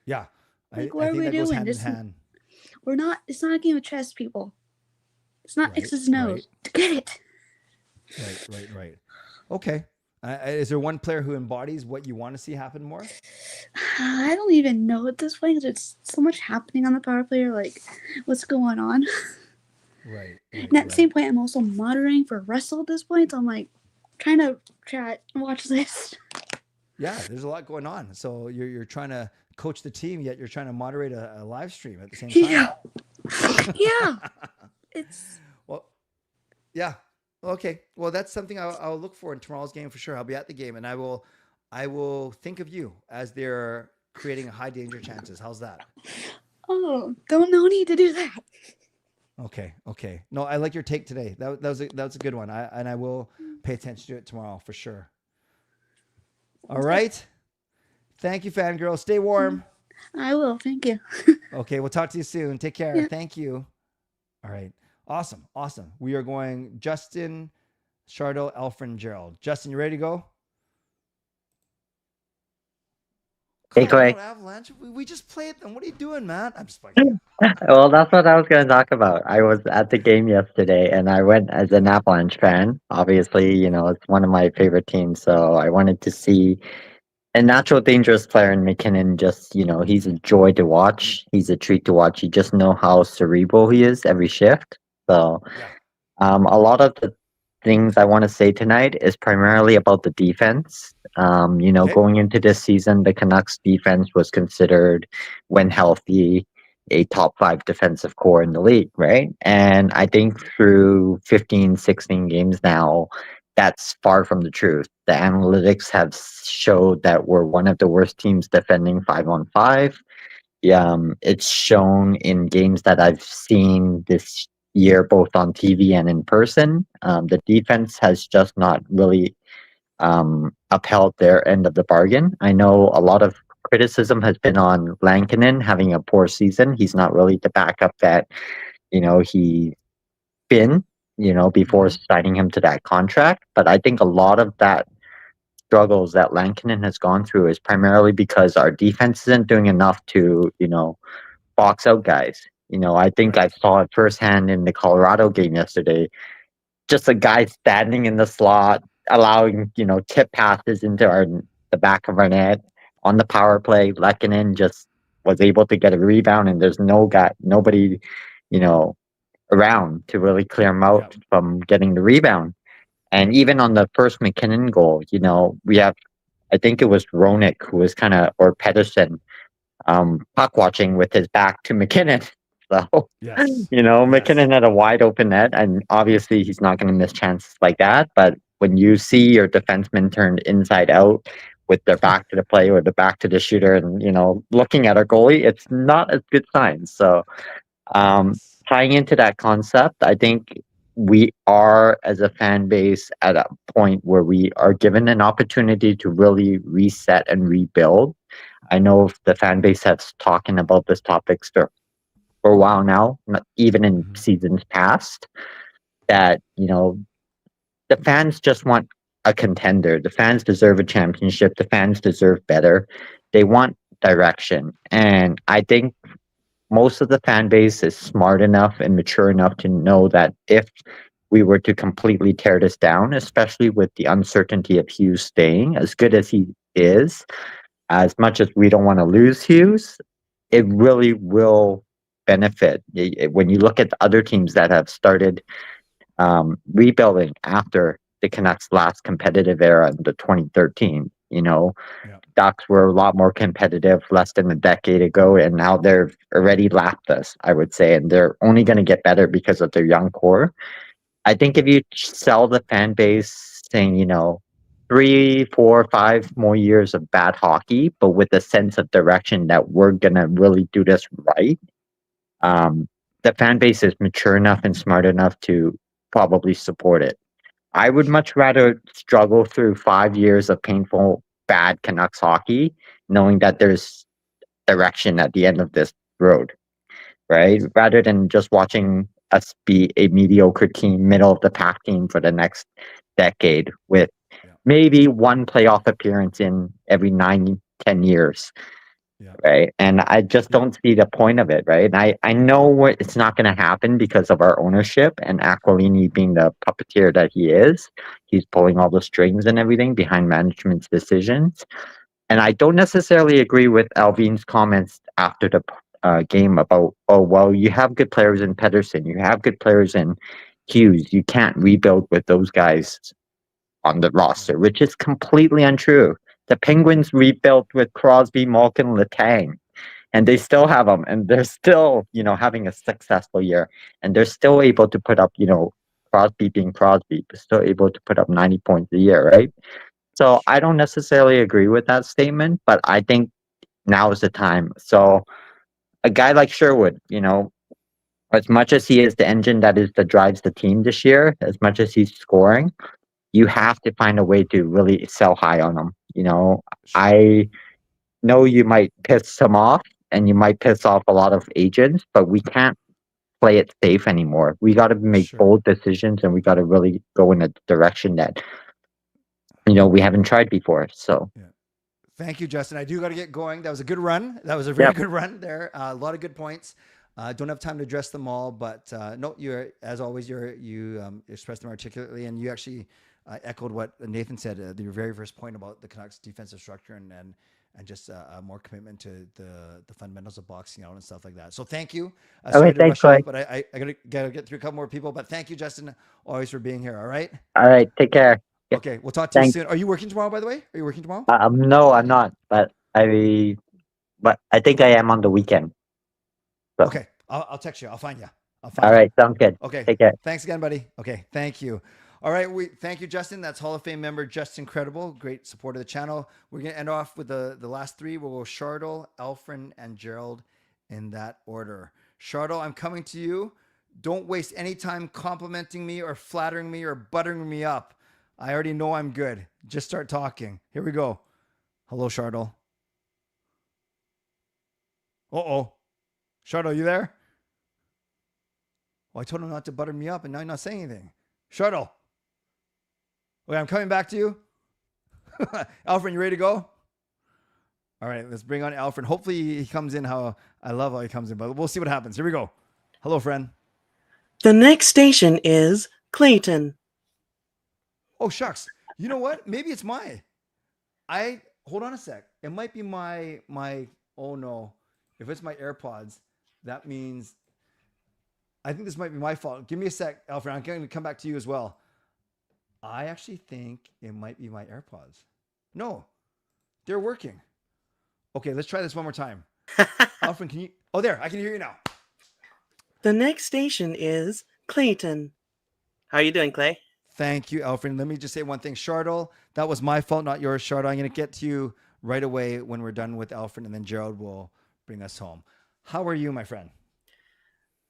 Yeah. Like, what are we doing? Hand in hand. We're not, it's not a game of chess, people. It's not X's and O's. Get it. Right. Okay. Is there one player who embodies what you want to see happen more? I don't even know at this point because there's so much happening on the power play. Like, what's going on? Right. And at the same point, I'm also monitoring for Russell at this point. So I'm like, trying to chat and watch this. Yeah, there's a lot going on. So you're trying to coach the team, yet you're trying to moderate a live stream at the same time. Yeah. It's yeah. Okay. Well, that's something I'll look for in tomorrow's game for sure. I'll be at the game, and I will think of you as they're creating high danger chances. How's that? Oh, no need to do that. Okay. No, I like your take today. That was a good one. I will pay attention to it tomorrow for sure. All right. Thank you, Fangirl. Stay warm. I will. Thank you. Okay, we'll talk to you soon. Take care. Yeah. Thank you. All right. Awesome. We are going Justin, Shardo, Alfred, and Gerald. Justin, you ready to go? Hey, Clay. Avalanche. We just played them. What are you doing, man? I'm just fucking. Well, that's what I was going to talk about. I was at the game yesterday, and I went as an Avalanche fan. Obviously, it's one of my favorite teams, so I wanted to see a natural dangerous player in McKinnon. Just, he's a joy to watch. He's a treat to watch. You just know how cerebral he is every shift. So, a lot of the things I want to say tonight is primarily about the defense. Going into this season, the Canucks defense was considered, when healthy, a top 5 defensive core in the league, right? And I think through 15, 16 games now, that's far from the truth. The analytics have showed that we're one of the worst teams defending 5-on-5. It's shown in games that I've seen this year, both on TV and in person. The defense has just not really upheld their end of the bargain. I know a lot of criticism has been on Lankinen having a poor season. He's not really the backup that he's been before signing him to that contract. But I think a lot of that struggles that Lankinen has gone through is primarily because our defense isn't doing enough to box out guys. I think I saw it firsthand in the Colorado game yesterday. Just a guy standing in the slot, allowing tip passes into the back of our net on the power play. Lehkonen just was able to get a rebound, and there's nobody around to really clear him out from getting the rebound. And even on the first McKinnon goal, we have, I think it was Ronick who was or Pedersen, puck watching with his back to McKinnon. So, McKinnon had a wide open net, and obviously he's not going to miss chances like that. But when you see your defenseman turned inside out with their back to the play or the back to the shooter and, looking at our goalie, it's not a good sign. So, tying into that concept, I think we are, as a fan base, at a point where we are given an opportunity to really reset and rebuild. I know the fan base has talking about this topic for a while now, even in seasons past, that, the fans just want a contender. The fans deserve a championship. The fans deserve better. They want direction. And I think most of the fan base is smart enough and mature enough to know that if we were to completely tear this down, especially with the uncertainty of Hughes staying, as good as he is, as much as we don't want to lose Hughes, it really will benefit. When you look at the other teams that have started rebuilding after the Canucks' last competitive era in the 2013, Ducks were a lot more competitive less than a decade ago, and now they've already lapped us, I would say, and they're only going to get better because of their young core. I think if you sell the fan base saying, 3, 4, 5 more years of bad hockey, but with a sense of direction that we're going to really do this right, the fan base is mature enough and smart enough to probably support it. I would much rather struggle through 5 years of painful, bad Canucks hockey, knowing that there's direction at the end of this road, right? Rather than just watching us be a mediocre team, middle of the pack team for the next decade with maybe one playoff appearance in every 9, 10 years. Right. And I just don't see the point of it. Right. And I know it's not going to happen because of our ownership and Aquilini being the puppeteer that he is. He's pulling all the strings and everything behind management's decisions. And I don't necessarily agree with Alvin's comments after the game about, oh, well, you have good players in Pedersen. You have good players in Hughes. You can't rebuild with those guys on the roster, which is completely untrue. The Penguins rebuilt with Crosby, Malkin, Letang, and they still have them, and they're still, having a successful year, and they're still able to put up, Crosby being Crosby, but still able to put up 90 points a year, right? So I don't necessarily agree with that statement, but I think now is the time. So a guy like Sherwood, as much as he is the engine that drives the team this year, as much as he's scoring, you have to find a way to really sell high on him. I know you might piss him off and you might piss off a lot of agents, but we can't play it safe anymore. We got to make bold decisions, and we got to really go in a direction that, we haven't tried before. So. Yeah. Thank you, Justin. I do got to get going. That was a good run. That was a very good run there. A lot of good points. Don't have time to address them all, but no, you're, as always, you expressed them articulately, and you actually echoed what Nathan said, your very first point about the Canucks defensive structure and just more commitment to the fundamentals of boxing out and stuff like that. So thank you. Sorry to rush off, but I gotta get through a couple more people. But thank you, Justin, always for being here. All right. All right. Take care. Okay, we'll talk to you soon. Are you working tomorrow, by the way? Are you working tomorrow? No, I'm not. But I think I am on the weekend. So. Okay, I'll text you. I'll find you. All right, sounds good. Okay, take care. Thanks again, buddy. Okay, thank you. All right, thank you, Justin. That's Hall of Fame member Justin Credible, great support of the channel. We're gonna end off with the last three. We'll go Shardle, Alfred, and Gerald in that order. Shardle, I'm coming to you. Don't waste any time complimenting me or flattering me or buttering me up. I already know I'm good. Just start talking. Here we go. Hello, Shardle. Uh-oh. Shardle, you there? Well, I told him not to butter me up, and now you're not saying anything. Shardle. Okay, I'm coming back to you. Alfred, you ready to go? All right, let's bring on Alfred. Hopefully he comes in how I love how he comes in, but we'll see what happens. Here we go. Hello, friend. The next station is Clayton. Oh, shucks. You know what? Maybe it's hold on a sec. It might be my, oh no. If it's my AirPods, that means, I think this might be my fault. Give me a sec, Alfred. I'm going to come back to you as well. I actually think it might be my AirPods. No, they're working. Okay, let's try this one more time. Alfred, can you, oh there, I can hear you now. The next station is Clayton. How are you doing, Clay? Thank you, Alfred. Let me just say one thing. Shardle, that was my fault, not yours, Shardle. I'm going to get to you right away when we're done with Alfred, and then Gerald will bring us home. How are you, my friend?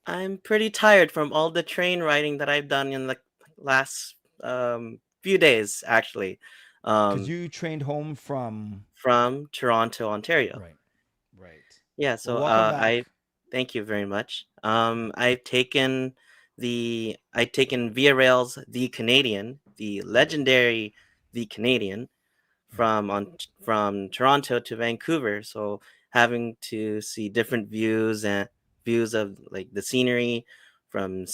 I'm pretty tired from all the train riding that I've done in the last few days, actually. Because you trained home from Toronto, Ontario. Right. Yeah, so thank you very much. I've taken Via Rail's The Canadian, the legendary the Canadian from Toronto to Vancouver. So having to see different views of like the scenery from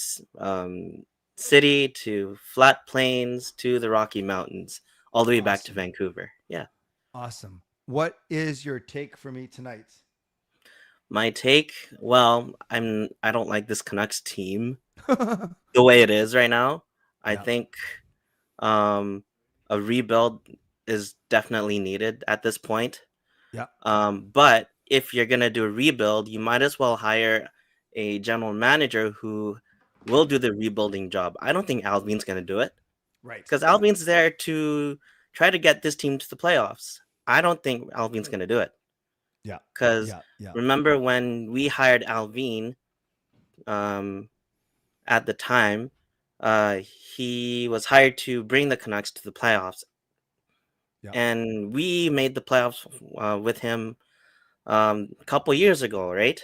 city to flat plains to the Rocky Mountains, all the way back to Vancouver. Yeah. Awesome. What is your take for me tonight? My take, well, I don't like this Canucks team the way it is right now. I think a rebuild is definitely needed at this point. Yeah. But if you're gonna do a rebuild, you might as well hire a general manager who will do the rebuilding job. I don't think Alvin's gonna do it. Right. Because Alvin's there to try to get this team to the playoffs. I don't think Alvin's gonna do it. Yeah. Because remember when we hired Alvin, at the time, he was hired to bring the Canucks to the playoffs. Yeah. And we made the playoffs with him a couple years ago, right?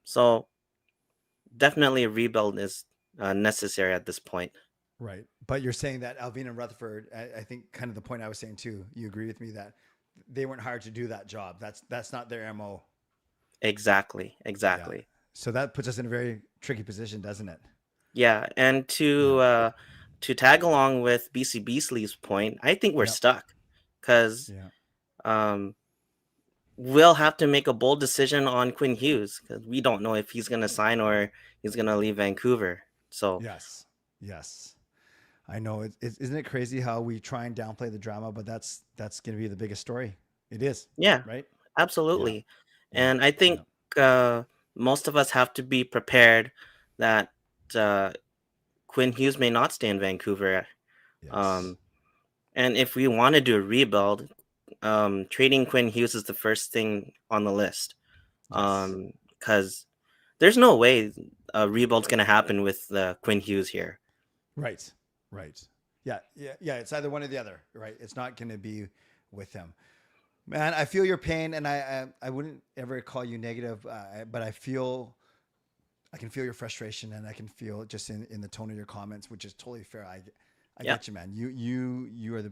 So definitely a rebuild is necessary at this point. Right. But you're saying that Alvin and Rutherford, I think kind of the point I was saying too, you agree with me that they weren't hired to do that job. That's not their MO. Exactly. Yeah. So that puts us in a very tricky position, doesn't it? Yeah. And to tag along with BC Beasley's point, I think we're stuck because we'll have to make a bold decision on Quinn Hughes because we don't know if he's going to sign or he's going to leave Vancouver. So yes. I know. Isn't it crazy how we try and downplay the drama, but that's going to be the biggest story. It is. Yeah. Right. Absolutely. Yeah. And I think most of us have to be prepared that Quinn Hughes may not stay in Vancouver. Yes. And if we want to do a rebuild, trading Quinn Hughes is the first thing on the list. Because there's no way a rebuild's going to happen with Quinn Hughes here. Right. Yeah. It's either one or the other, right? It's not going to be with him. Man, I feel your pain, and I wouldn't ever call you negative, but I can feel your frustration, and I can feel just in the tone of your comments, which is totally fair. I get you, man. You are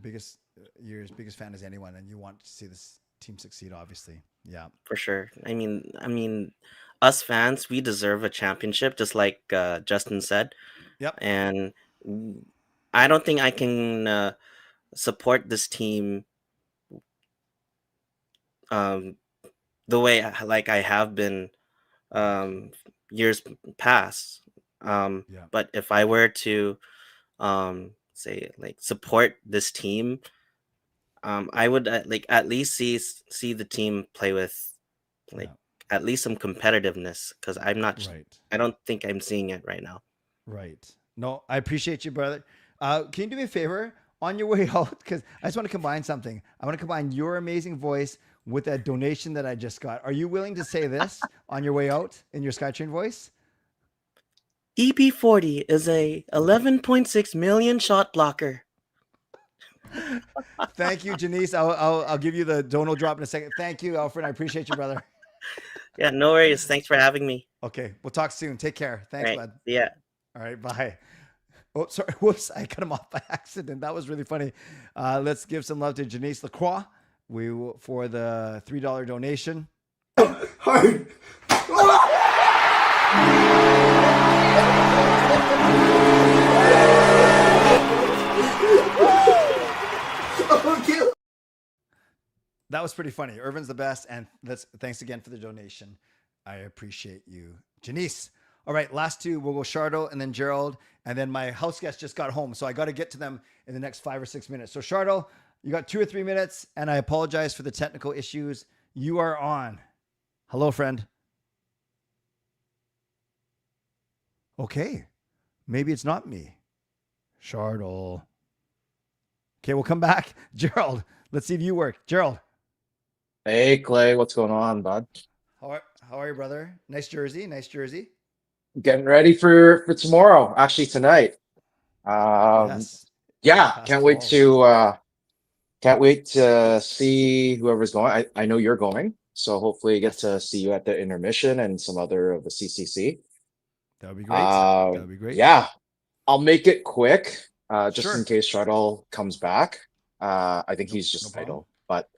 you're as biggest fan as anyone, and you want to see this team succeed, obviously. Yeah, for sure. I mean, us fans, we deserve a championship, just like Justin said. Yep. And I don't think I can support this team the way like I have been years past. But if I were to say like support this team, I would like at least see the team play with like at least some competitiveness, because I'm not I don't think I'm seeing it right now. Right. No, I appreciate you, brother. Can you do me a favor on your way out? Because I just want to combine something. I want to combine your amazing voice with a donation that I just got. Are you willing to say this on your way out in your SkyTrain voice? EP40 is a 11.6 million shot blocker. Thank you, Janice. I'll give you the dono drop in a second. Thank you, Alfred. I appreciate you, brother. Yeah, no worries. Thanks for having me. Okay, we'll talk soon. Take care. Thanks, bud. Yeah. All right, bye. Oh, sorry. Whoops, I cut him off by accident. That was really funny. Let's give some love to Janice Lacroix for the $3 donation. Hi. That was pretty funny. Irvin's the best, and thanks again for the donation. I appreciate you, Janice. All right, last two. We'll go Shardo and then Gerald, and then my house guest just got home, so I got to get to them in the next 5 or 6 minutes. So Shardo, you got 2 or 3 minutes, and I apologize for the technical issues. You are on. Hello, friend. Okay, maybe it's not me. Shardo. Okay, we'll come back. Gerald, let's see if you work. Gerald. Hey, Clay, what's going on, bud? How are you, brother? Nice jersey. Getting ready for tomorrow, actually tonight. Yes. Yeah, can't wait to see whoever's going. I know you're going, so hopefully I get to see you at the intermission and some other of the CCC. That would be great. Yeah, I'll make it quick. just in Sure. case Shuttle comes back. I think he's No just problem. idle. But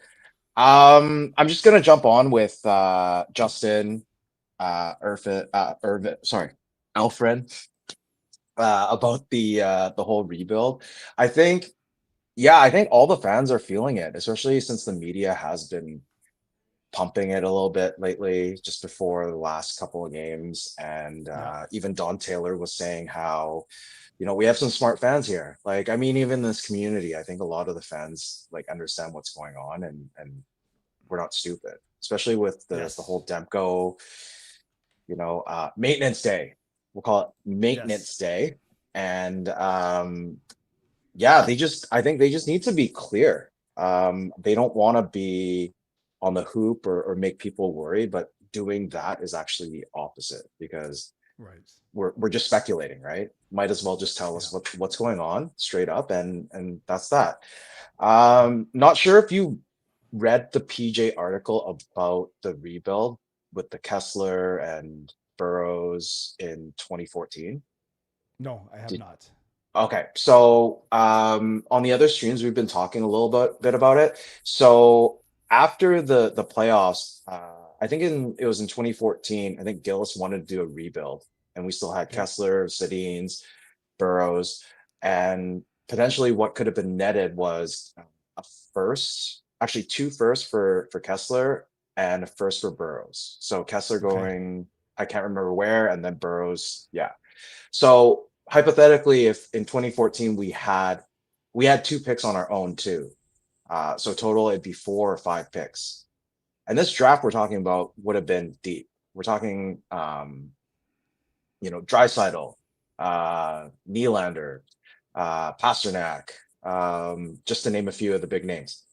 I'm just gonna jump on with Justin, Yrvin, sorry, Alfred, about the whole rebuild. I think, yeah, I think all the fans are feeling it, especially since the media has been pumping it a little bit lately, just before the last couple of games. And even Don Taylor was saying how, we have some smart fans here. Like, I mean, even this community, I think a lot of the fans like understand what's going on, and we're not stupid, especially with the whole Demko, maintenance day. We'll call it maintenance day. And yeah, I think they just need to be clear. They don't want to be on the hoop or make people worry, but doing that is actually the opposite, because we're just speculating, right? Might as well just tell us what's going on straight up, and that's that. Not sure if you read the PJ article about the rebuild with the Kessler and Burrows in 2014. No, I have not. Okay, so on the other streams we've been talking a little bit about it. So after the playoffs, I think it was in 2014. I think Gillis wanted to do a rebuild, and we still had Kessler, Sedins, Burrows, and potentially what could have been netted was a first, actually two firsts for Kessler and a first for Burrows. So Kessler going, I can't remember where, and then Burrows, yeah. So hypothetically, if in 2014 we had two picks on our own too, so total it'd be 4 or 5 picks. And this draft we're talking about would have been deep. We're talking, Draisaitl, Nylander, Pasternak, just to name a few of the big names.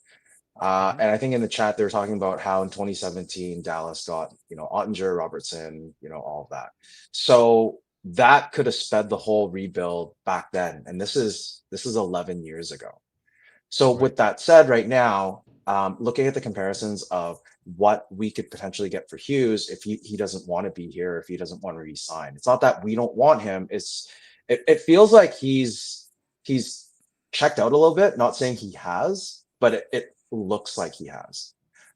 And I think in the chat they were talking about how in 2017 Dallas got Ottinger, Robertson, all of that. So that could have sped the whole rebuild back then, and this is 11 years ago. So with that said, right now, looking at the comparisons of what we could potentially get for Hughes if he doesn't want to be here, if he doesn't want to resign. It's not that we don't want him. It feels like he's checked out a little bit. Not saying he has, but it looks like he has.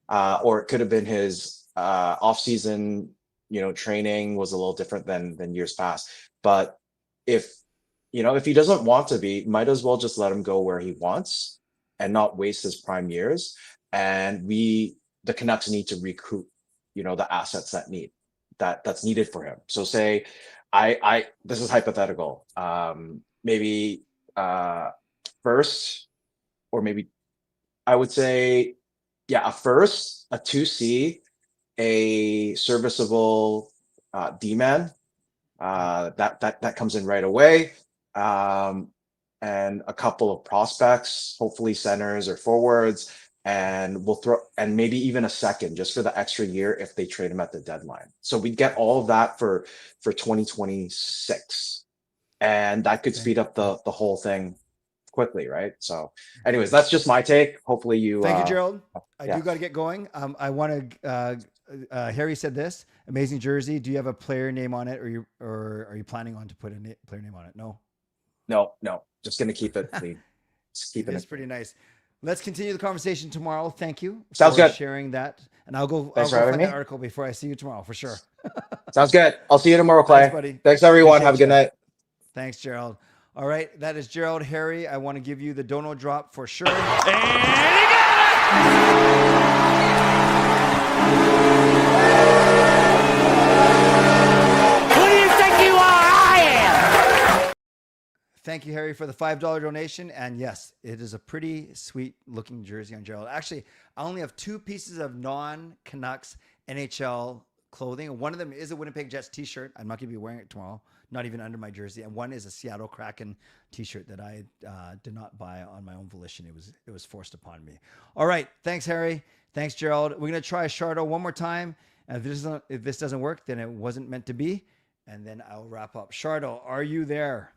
Or it could have been his off-season, training was a little different than years past. But if he doesn't want to be, might as well just let him go where he wants and not waste his prime years. And the Canucks need to recoup, the assets that's needed for him. So say this is hypothetical. Maybe first, or maybe I would say, yeah, a first, a 2C, a serviceable D-man that comes in right away, and a couple of prospects, hopefully centers or forwards, and we'll throw, and maybe even a second just for the extra year if they trade him at the deadline. So we get all of that for 2026, and that could speed up the whole thing quickly, right? So anyways, that's just my take. Hopefully you Thank you, Gerald. I yeah. do got to get going. I want to Harry said this amazing jersey. Do you have a player name on it, or are you planning on to put a player name on it? No, just gonna keep it clean. Just keeping it's pretty nice. Let's continue the conversation tomorrow. Thank you Sounds for good. sharing that, and I'll go Thanks for find having me. that article before I see you tomorrow for sure. Sounds good. I'll see you tomorrow, Clay. Thanks, buddy. Thanks everyone. Appreciate Have a good ya. night. Thanks, Gerald. All right, that is Gerald. Harry, I want to give you the dono drop for sure. Thank you, Harry, for the $5 donation. And yes, it is a pretty sweet looking jersey on Gerald. Actually, I only have 2 pieces of non-Canucks NHL clothing. One of them is a Winnipeg Jets t-shirt. I'm not going to be wearing it tomorrow, not even under my jersey. And one is a Seattle Kraken t-shirt that I did not buy on my own volition. It was forced upon me. All right. Thanks, Harry. Thanks, Gerald. We're going to try Shardo one more time. And if this doesn't work, then it wasn't meant to be. And then I'll wrap up. Shardo, are you there?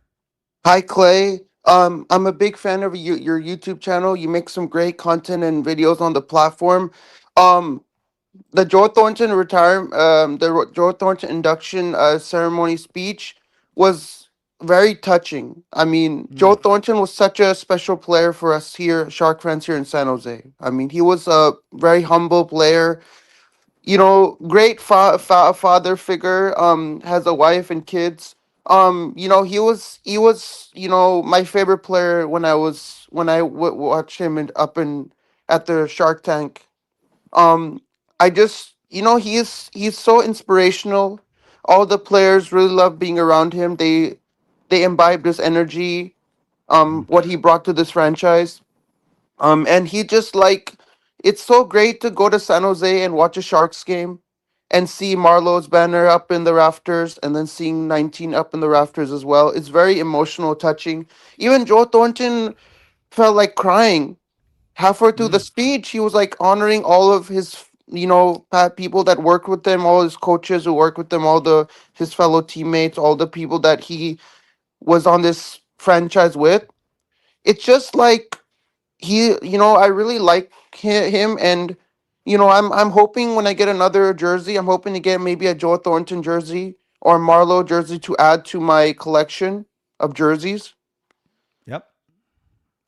Hi, Clay. I'm a big fan of your YouTube channel. You make some great content and videos on the platform. The Joe Thornton Joe Thornton induction ceremony speech was very touching. I mean, Joe Thornton was such a special player for us here, Shark fans here in San Jose. I mean, he was a very humble player. You know, great father figure. Has a wife and kids. You know, he was you know my favorite player when I watched him up in at the Shark Tank. um I just, you know, he's so inspirational. All the players really love being around him. They imbibed his energy, what he brought to this franchise. And he just like, it's so great to go to San Jose and watch a Sharks game and see Marlowe's banner up in the rafters and then seeing 19 up in the rafters as well. It's very emotional, touching. Even Joe Thornton felt like crying halfway through the speech. He was like honoring all of his, you know, people that worked with him, all his coaches who worked with him, all the his fellow teammates, all the people that he was on this franchise with. It's just like he, you know, I really like him. And you know, I'm hoping when I get another jersey, I'm hoping to get maybe a Joe Thornton jersey or Marlowe jersey to add to my collection of jerseys. Yep.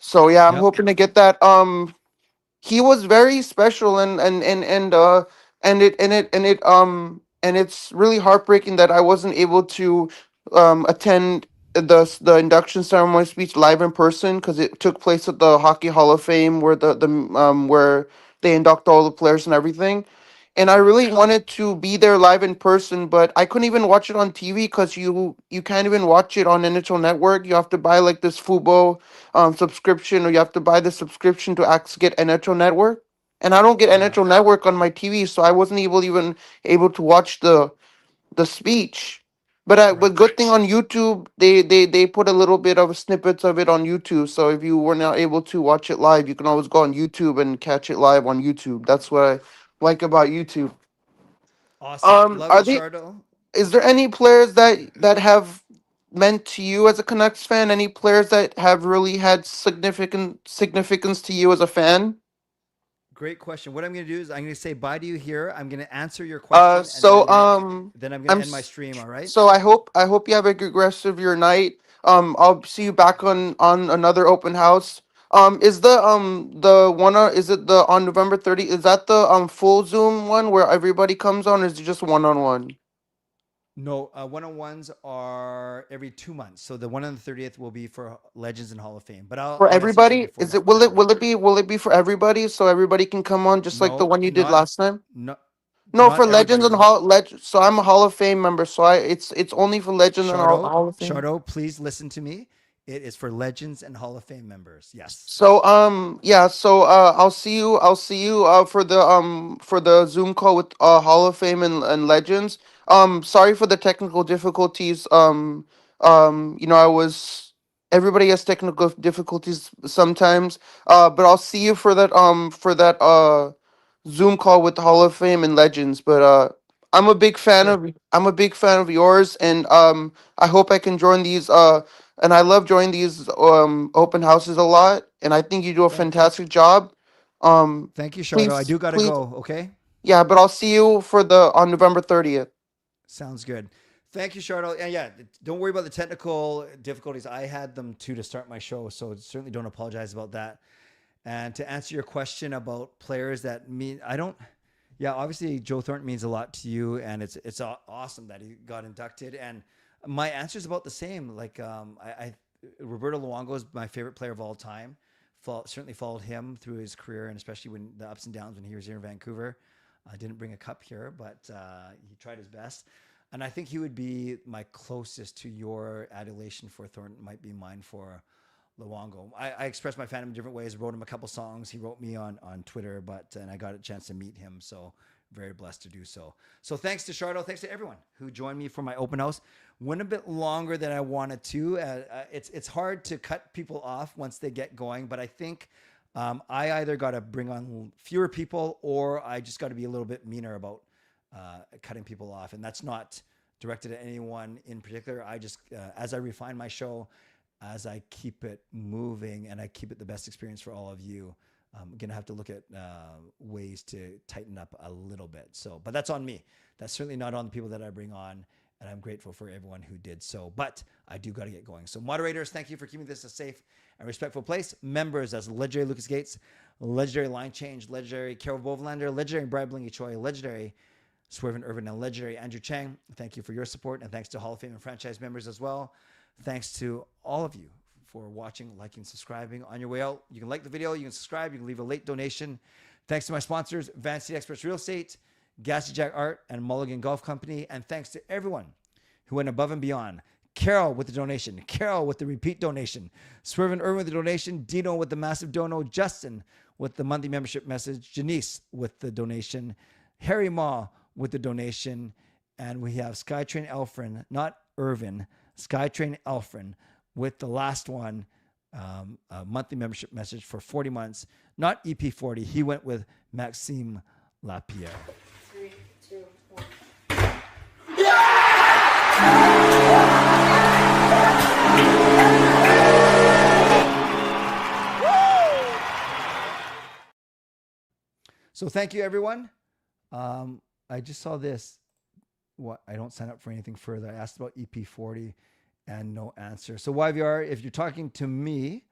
So yeah, I'm Yep. hoping to get that. He was very special. And it's really heartbreaking that I wasn't able to attend the induction ceremony speech live in person, because it took place at the Hockey Hall of Fame, where where they induct all the players and everything. And I really wanted to be there live in person, but I couldn't even watch it on TV because you can't even watch it on NHL Network. You have to buy like this Fubo subscription, or you have to buy the subscription to actually get NHL Network. And I don't get NHL Network on my TV, so I wasn't even able to watch the speech. But good thing on YouTube, they put a little bit of snippets of it on YouTube. So if you were not able to watch it live, you can always go on YouTube and catch it live on YouTube. That's what I like about YouTube. Awesome. Love Are it, they? Shardo. Is there any players that have meant to you as a Canucks fan? Any players that have really had significance to you as a fan? Great question. What I'm going to do is I'm going to say bye to you here. I'm going to answer your question, and So then I'm going to I'm end my stream. All right. so I hope you have a good rest of your night. I'll see you back on another open house. Is the one is it the on November 30th? Is that the full Zoom one where everybody comes on, or is it just one on one? No, one-on-ones are every 2 months. So the one on the 30th will be for Legends and Hall of Fame. But For I'll message you everybody? before Is that it for sure. will it be for everybody so everybody can come on just like the No, one you did not last time? not No, not for Legends everybody. and So I'm a Hall of Fame member, so it's only for Legends and Hall of Fame. Shardo, please listen to me. It is for Legends and Hall of Fame members. Yes. So yeah, so I'll see you for the Zoom call with Hall of Fame and Legends. Sorry for the technical difficulties. You know, I was everybody has technical difficulties sometimes. But I'll see you for that Zoom call with the Hall of Fame and Legends. But Sure. I'm a big fan of yours. And I hope I can join these and I love joining these open houses a lot, and I think you do a fantastic job. Thank you, Shardo. I Please, do got to please, go. Okay. yeah, but I'll see you for the on November 30th. Sounds good. Thank you, Shardo. And yeah, don't worry about the technical difficulties. I had them too to start my show, so certainly don't apologize about that. And to answer your question about players that mean, I don't. Yeah, obviously Joe Thornton means a lot to you, and it's awesome that he got inducted. And my answer is about the same. Like I Roberto Luongo is my favorite player of all time. Certainly followed him through his career, and especially when the ups and downs when he was here in Vancouver. I didn't bring a cup here, but he tried his best. And I think he would be my closest to your adulation for Thornton, might be mine for Luongo. I expressed my fandom in different ways, wrote him a couple songs. He wrote me on Twitter, and I got a chance to meet him. So very blessed to do so. So thanks to Shardo. Thanks to everyone who joined me for my open house. Went a bit longer than I wanted to. It's hard to cut people off once they get going, but I think I either got to bring on fewer people or I just got to be a little bit meaner about cutting people off. And that's not directed at anyone in particular. I just, as I refine my show, as I keep it moving and I keep it the best experience for all of you, I'm going to have to look at ways to tighten up a little bit. So, but that's on me. That's certainly not on the people that I bring on. and I'm grateful for everyone who did so. But I do got to get going. So moderators, thank you for keeping this a safe and respectful place. Members, that's legendary Lucas Gates, legendary Line Change, legendary Carol Bovenlander, legendary Brad Blingy Choi, legendary Swervin Yrvin, and legendary Andrew Chang. Thank you for your support, and thanks to Hall of Fame and franchise members as well. Thanks to all of you for watching, liking, subscribing. On your way out, you can like the video, you can subscribe, you can leave a late donation. Thanks to my sponsors, Van City Experts Real Estate, Gassy Jack Art, and Mulligan Golf Company. And thanks to everyone who went above and beyond. Carol with the donation, Carol with the repeat donation, Swervin Yrvin with the donation, Dino with the massive dono, Justin with the monthly membership message, Janice with the donation, Harry Ma with the donation, and we have Skytrain Elfrin, not Irvin, Skytrain Elfrin with the last one, a monthly membership message for 40 months, not EP40. He went with Maxime Lapierre. 3, 2, 1. So thank you, everyone. I just saw this. What? I don't sign up for anything further. I asked about EP40 and no answer. So YVR, if you're talking to me,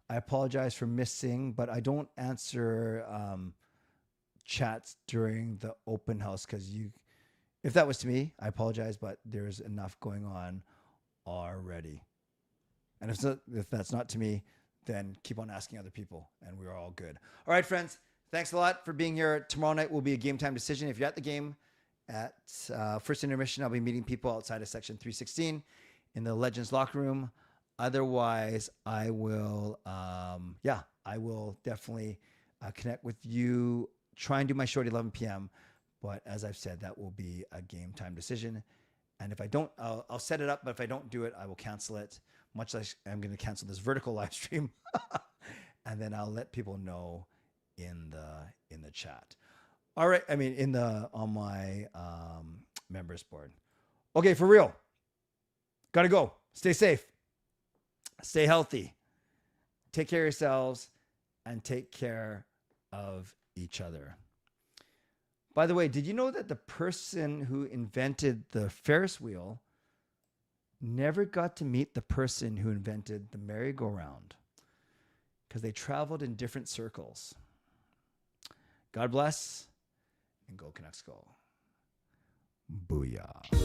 I apologize for missing, but I don't answer chats during the open house because if that was to me, I apologize, but there's enough going on already. And if that's not to me, then keep on asking other people and we're all good. All right, friends. Thanks a lot for being here. Tomorrow night will be a game time decision. If you're at the game at first intermission, I'll be meeting people outside of section 316 in the Legends locker room. Otherwise, I will, I will definitely connect with you. Try and do my show at 11 p.m. But as I've said, that will be a game time decision. And if I don't, I'll set it up. But if I don't do it, I will cancel it. Much like I'm going to cancel this vertical live stream, and then I'll let people know in the chat. All right, I mean on my members board. Okay, for real. Gotta go. Stay safe. Stay healthy. Take care of yourselves and take care of each other. By the way, did you know that the person who invented the Ferris wheel never got to meet the person who invented the merry-go-round? Because they traveled in different circles. God bless, and go Canucks go. Booyah.